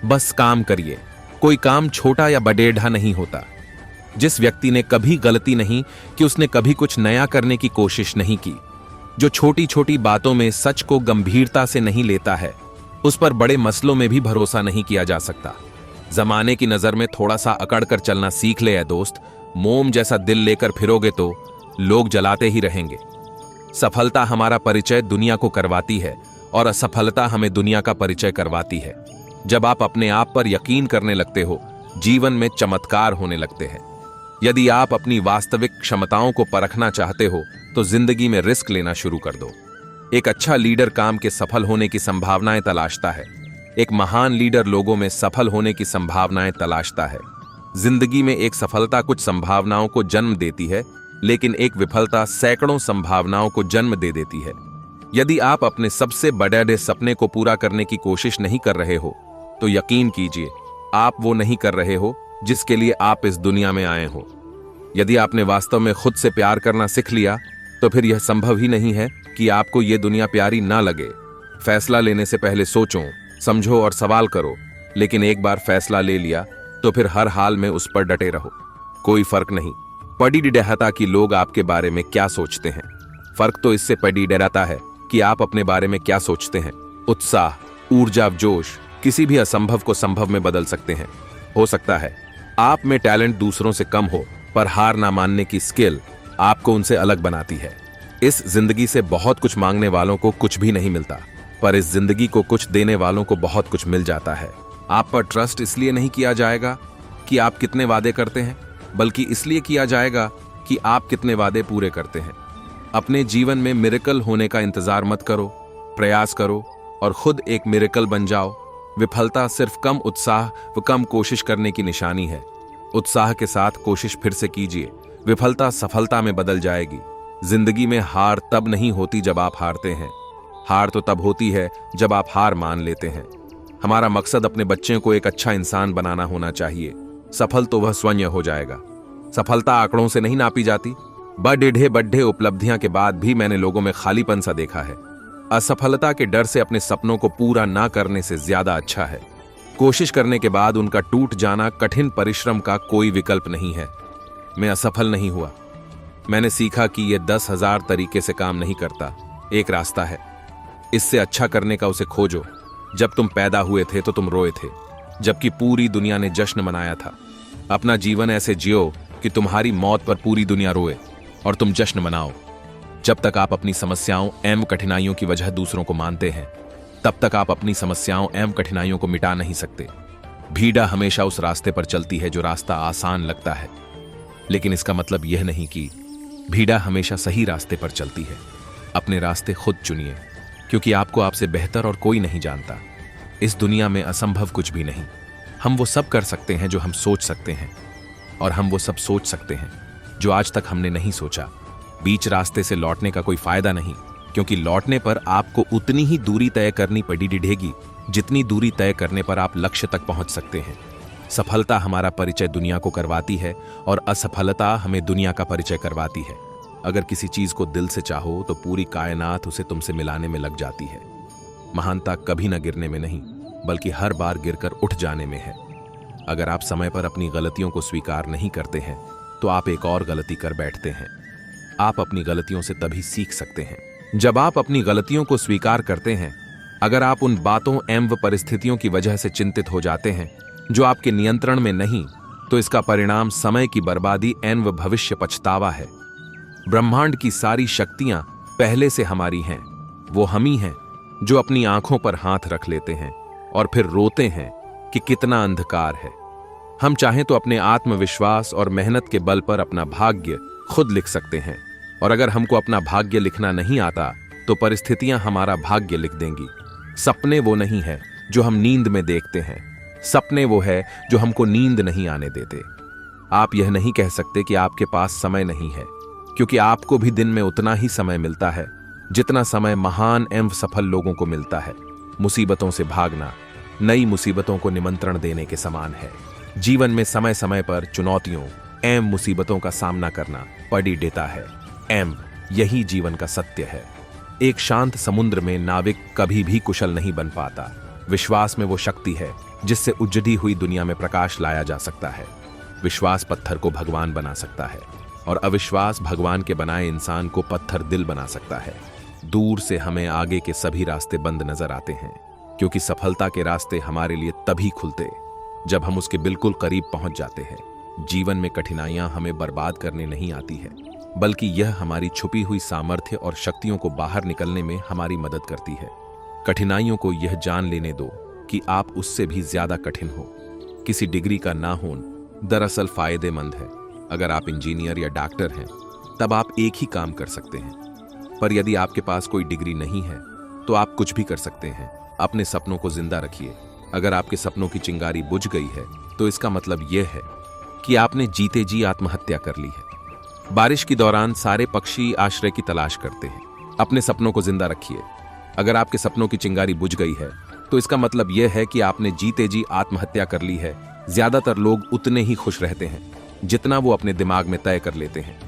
बस काम करिए। कोई काम छोटा या बडेढ़ा नहीं होता। जिस व्यक्ति ने कभी गलती नहीं कि उसने कभी कुछ नया करने की कोशिश नहीं की, जो छोटी छोटी बातों में सच को गंभीरता से नहीं लेता है, उस पर बड़े मसलों में भी भरोसा नहीं किया जा सकता। जमाने की नजर में थोड़ा सा अकड़ कर चलना सीख ले दोस्त। मोम जैसा दिल लेकर फिरोगे तो लोग जलाते ही रहेंगे। सफलता हमारा परिचय दुनिया को करवाती है और असफलता हमें दुनिया का परिचय करवाती है। जब आप अपने आप पर यकीन करने लगते हो, जीवन में चमत्कार होने लगते हैं। यदि आप अपनी वास्तविक क्षमताओं को परखना चाहते हो तो जिंदगी में रिस्क लेना शुरू कर दो। एक अच्छा लीडर काम के सफल होने की संभावनाएं तलाशता है। एक महान लीडर लोगों में सफल होने की संभावनाएं तलाशता है। जिंदगी में एक सफलता कुछ संभावनाओं को जन्म देती है, लेकिन एक विफलता सैकड़ों संभावनाओं को जन्म दे देती है। यदि आप अपने सबसे बड़े सपने को पूरा करने की कोशिश नहीं कर रहे हो तो यकीन कीजिए आप वो नहीं कर रहे हो जिसके लिए आप इस दुनिया में आए हो। यदि आपने वास्तव में खुद से प्यार करना सीख लिया तो फिर यह संभव ही नहीं है कि आपको ये दुनिया प्यारी ना लगे। फैसला लेने से पहले सोचो, समझो और सवाल करो, लेकिन एक बार फैसला ले लिया तो फिर हर हाल में उस पर डटे रहो। कोई फर्क नहीं पड़ी डहता कि लोग आपके बारे में क्या सोचते हैं। फर्क तो इससे पड़ी डराता है कि आप अपने बारे में क्या सोचते हैं। उत्साह, ऊर्जा, जोश किसी भी असंभव को संभव में बदल सकते हैं। हो सकता है आप में टैलेंट दूसरों से कम हो, पर हार ना मानने की स्किल आपको उनसे अलग बनाती है। इस जिंदगी से बहुत कुछ मांगने वालों को कुछ भी नहीं मिलता, पर इस जिंदगी को कुछ देने वालों को बहुत कुछ मिल जाता है। आप पर ट्रस्ट इसलिए नहीं किया जाएगा कि आप कितने वादे करते हैं, बल्कि इसलिए किया जाएगा कि आप कितने वादे पूरे करते हैं। अपने जीवन में मिरेकल होने का इंतजार मत करो, प्रयास करो और खुद एक मिरेकल बन जाओ। विफलता सिर्फ कम उत्साह व कम कोशिश करने की निशानी है। उत्साह के साथ कोशिश फिर से कीजिए, विफलता सफलता में बदल जाएगी। जिंदगी में हार तब नहीं होती जब आप हारते हैं, हार तो तब होती है जब आप हार मान लेते हैं। हमारा मकसद अपने बच्चे को एक अच्छा इंसान बनाना होना चाहिए। सफल तो वह स्वयं हो जाएगा। सफलता आंकड़ों से नहीं नापी जाती। बड़े बड़े उपलब्धियां के बाद भी मैंने लोगों में खालीपन सा देखा है। असफलता के डर से अपने सपनों को पूरा ना करने से ज्यादा अच्छा है कोशिश करने के बाद उनका टूट जाना। कठिन परिश्रम का कोई विकल्प नहीं है। मैं असफल नहीं हुआ। मैंने सीखा कि यह 10,000 तरीके से काम नहीं करता। एक रास्ता है, इससे अच्छा करने का उसे खोजो। जब तुम पैदा हुए थे तो तुम रोए थे, जबकि पूरी दुनिया ने जश्न मनाया था। अपना जीवन ऐसे जियो कि तुम्हारी मौत पर पूरी दुनिया रोए और तुम जश्न मनाओ। जब तक आप अपनी समस्याओं एवं कठिनाइयों की वजह दूसरों को मानते हैं, तब तक आप अपनी समस्याओं एवं कठिनाइयों को मिटा नहीं सकते। भीड़ा हमेशा उस रास्ते पर चलती है जो रास्ता आसान लगता है, लेकिन इसका मतलब यह नहीं कि भीड़ा हमेशा सही रास्ते पर चलती है। अपने रास्ते खुद चुनिए, क्योंकि आपको आपसे बेहतर और कोई नहीं जानता। इस दुनिया में असंभव कुछ भी नहीं। हम वो सब कर सकते हैं जो हम सोच सकते हैं, और हम वो सब सोच सकते हैं जो आज तक हमने नहीं सोचा। बीच रास्ते से लौटने का कोई फायदा नहीं, क्योंकि लौटने पर आपको उतनी ही दूरी तय करनी पड़ेगी जितनी दूरी तय करने पर आप लक्ष्य तक पहुंच सकते हैं। सफलता हमारा परिचय दुनिया को करवाती है और असफलता हमें दुनिया का परिचय करवाती है। अगर किसी चीज को दिल से चाहो तो पूरी कायनात उसे तुमसे मिलाने में लग जाती है। महानता कभी न गिरने में नहीं, बल्कि हर बार गिरकर उठ जाने में है। अगर आप समय पर अपनी गलतियों को स्वीकार नहीं करते हैं तो आप एक और गलती कर बैठते हैं। आप अपनी गलतियों से तभी सीख सकते हैं जब आप अपनी गलतियों को स्वीकार करते हैं। अगर आप उन बातों एवं परिस्थितियों की वजह से चिंतित हो जाते हैं जो आपके नियंत्रण में नहीं, तो इसका परिणाम समय की बर्बादी एवं भविष्य पछतावा है। ब्रह्मांड की सारी शक्तियां पहले से हमारी हैं। वो हम ही हैं जो अपनी आंखों पर हाथ रख लेते हैं और फिर रोते हैं कि कितना अंधकार है। हम चाहें तो अपने आत्मविश्वास और मेहनत के बल पर अपना भाग्य खुद लिख सकते हैं, और अगर हमको अपना भाग्य लिखना नहीं आता तो परिस्थितियां हमारा भाग्य लिख देंगी। सपने वो नहीं है जो हम नींद में देखते हैं, सपने वो है जो हमको नींद नहीं आने देते। आप यह नहीं कह सकते कि आपके पास समय नहीं है, क्योंकि आपको भी दिन में उतना ही समय मिलता है जितना समय महान एवं सफल लोगों को मिलता है। मुसीबतों से भागना नई मुसीबतों को निमंत्रण देने के समान है। जीवन में समय समय पर चुनौतियों एवं मुसीबतों का सामना करना पड़ी देता है। यही जीवन का सत्य है। एक शांत समुद्र में नाविक कभी भी कुशल नहीं बन पाता। विश्वास में वो शक्ति है जिससे उजड़ी हुई दुनिया में प्रकाश लाया जा सकता है। विश्वास पत्थर को भगवान बना सकता है, और अविश्वास भगवान के बनाए इंसान को पत्थर दिल बना सकता है। दूर से हमें आगे के सभी रास्ते बंद नजर आते हैं, क्योंकि सफलता के रास्ते हमारे लिए तभी खुलते जब हम उसके बिल्कुल करीब पहुंच जाते हैं। जीवन में कठिनाइयां हमें बर्बाद करने नहीं आती है, बल्कि यह हमारी छुपी हुई सामर्थ्य और शक्तियों को बाहर निकलने में हमारी मदद करती है। कठिनाइयों को यह जान लेने दो कि आप उससे भी ज्यादा कठिन हो। किसी डिग्री का ना होना दरअसल फायदेमंद है। अगर आप इंजीनियर या डॉक्टर हैं तब आप एक ही काम कर सकते हैं, पर यदि आपके पास कोई डिग्री नहीं है तो आप कुछ भी कर सकते हैं। अपने सपनों को जिंदा रखिए। अगर आपके सपनों की चिंगारी बुझ गई है तो इसका मतलब यह है कि आपने जीते जी आत्महत्या कर ली है। बारिश के दौरान सारे पक्षी आश्रय की तलाश करते हैं। अपने सपनों को जिंदा रखिए। अगर आपके सपनों की चिंगारी बुझ गई है तो इसका मतलब यह है कि आपने जीते जी आत्महत्या कर ली है। ज्यादातर लोग उतने ही खुश रहते हैं जितना वो अपने दिमाग में तय कर लेते हैं।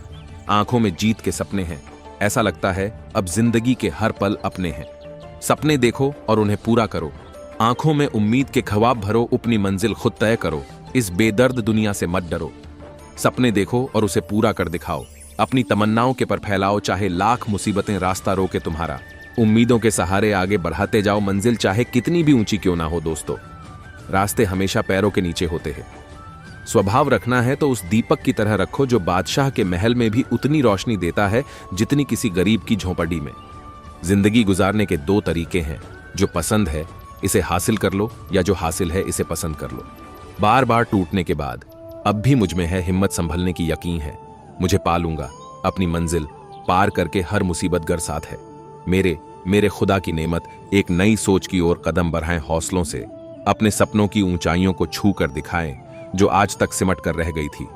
आंखों में जीत के सपने हैं। ऐसा लगता है अब जिंदगी के हर पल अपने हैं। सपने देखो और उन्हें पूरा करो। आंखों में उम्मीद के ख्वाब भरो, अपनी मंजिल खुद तय करो। इस बेदर्द दुनिया से मत डरो। सपने देखो और उसे पूरा कर दिखाओ। अपनी तमन्नाओं के पर फैलाओ, चाहे लाख मुसीबतें रास्ता रोके तुम्हारा। उम्मीदों के सहारे आगे बढ़ाते जाओ, मंजिल चाहे कितनी भी ऊंची क्यों ना हो। दोस्तों, रास्ते हमेशा पैरों के नीचे होते हैं। स्वभाव रखना है तो उस दीपक की तरह रखो जो बादशाह के महल में भी उतनी रोशनी देता है जितनी किसी गरीब की झोंपड़ी में। जिंदगी गुजारने के दो तरीके हैं, जो पसंद है इसे हासिल कर लो, या जो हासिल है इसे पसंद कर लो। बार बार टूटने के बाद अब भी मुझ में है हिम्मत संभलने की यकीन है। मुझे पालूंगा। अपनी मंजिल पार करके हर मुसीबत गर साथ है। मेरे खुदा की नेमत एक नई सोच की ओर कदम बढ़ाएं, हौसलों से अपने सपनों की ऊंचाइयों को छू कर दिखाएं जो आज तक सिमट कर रह गई थी।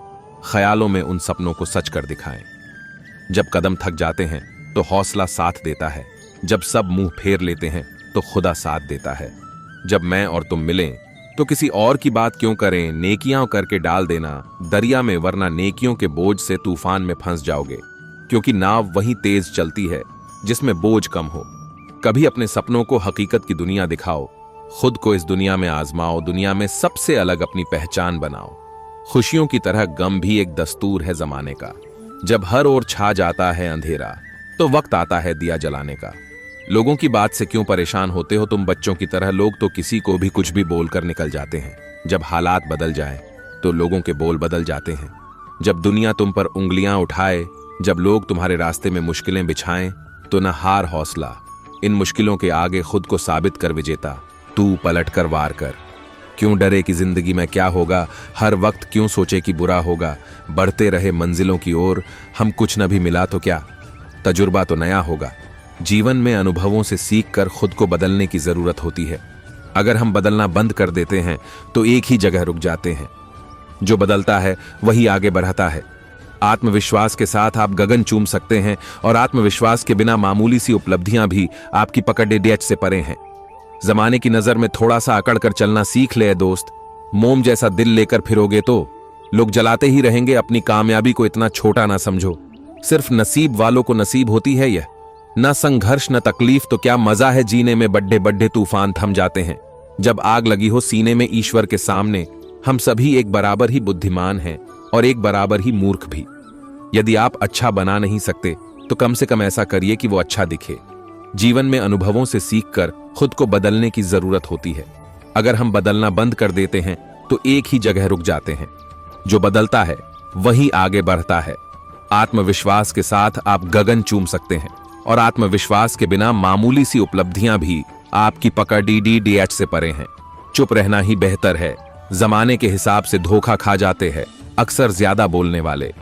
ख्यालों में उन सपनों को सच कर दिखाएं। जब कदम थक जाते हैं तो हौसला साथ देता है। जब सब मुंह फेर लेते हैं तो खुदा साथ देता है। जब मैं और तुम मिलें तो किसी और की बात क्यों करें, नेकियां करके डाल देना दरिया में, वरना नेकियों के बोझ से तूफान में फंस जाओगे। क्योंकि नाव वहीं तेज चलती है जिसमें बोझ कम हो। कभी अपने सपनों को हकीकत की दुनिया दिखाओ, खुद को इस दुनिया में आजमाओ, दुनिया में सबसे अलग अपनी पहचान बनाओ। खुशियों की तरह गम भी एक दस्तूर है जमाने का। जब हर ओर छा जाता है अंधेरा तो वक्त आता है दिया जलाने का। लोगों की बात से क्यों परेशान होते हो तुम बच्चों की तरह? लोग तो किसी को भी कुछ भी बोलकर निकल जाते हैं। जब हालात बदल जाएं तो लोगों के बोल बदल जाते हैं। जब दुनिया तुम पर उंगलियां उठाए, जब लोग तुम्हारे रास्ते में मुश्किलें बिछाएं, तो न हार हौसला, इन मुश्किलों के आगे खुद को साबित कर विजेता। तू पलट कर वार कर। क्यों डरे कि जिंदगी में क्या होगा, हर वक्त क्यों सोचे कि बुरा होगा। बढ़ते रहे मंजिलों की ओर, हम कुछ न भी मिला तो क्या, तजुर्बा तो नया होगा। जीवन में अनुभवों से सीख कर खुद को बदलने की जरूरत होती है। अगर हम बदलना बंद कर देते हैं तो एक ही जगह रुक जाते हैं। जो बदलता है वही आगे बढ़ता है। आत्मविश्वास के साथ आप गगन चूम सकते हैं और आत्मविश्वास के बिना मामूली सी उपलब्धियां भी आपकी पकड़ डेच से परे हैं। जमाने की नजर में थोड़ा सा अकड़ कर चलना सीख ले दोस्त। मोम जैसा दिल लेकर फिरोगे तो लोग जलाते ही रहेंगे। अपनी कामयाबी को इतना छोटा ना समझो। सिर्फ नसीब वालों को नसीब होती है यह। न संघर्ष न तकलीफ तो क्या मजा है जीने में। बड्डे बड्डे तूफान थम जाते हैं जब आग लगी हो सीने में ईश्वर के सामने। हम सभी एक बराबर ही बुद्धिमान हैं और एक बराबर ही मूर्ख भी। यदि आप अच्छा बना नहीं सकते तो कम से कम ऐसा करिए कि वो अच्छा दिखे। जीवन में अनुभवों से सीखकर खुद को बदलने की जरूरत होती है। अगर हम बदलना बंद कर देते हैं तो एक ही जगह रुक जाते हैं। जो बदलता है वही आगे बढ़ता है। आत्मविश्वास के साथ आप गगन चूम सकते हैं और आत्मविश्वास के बिना मामूली सी उपलब्धियां भी आपकी पकड़ DH से परे हैं। चुप रहना ही बेहतर है। जमाने के हिसाब से धोखा खा जाते हैं अक्सर ज्यादा बोलने वाले।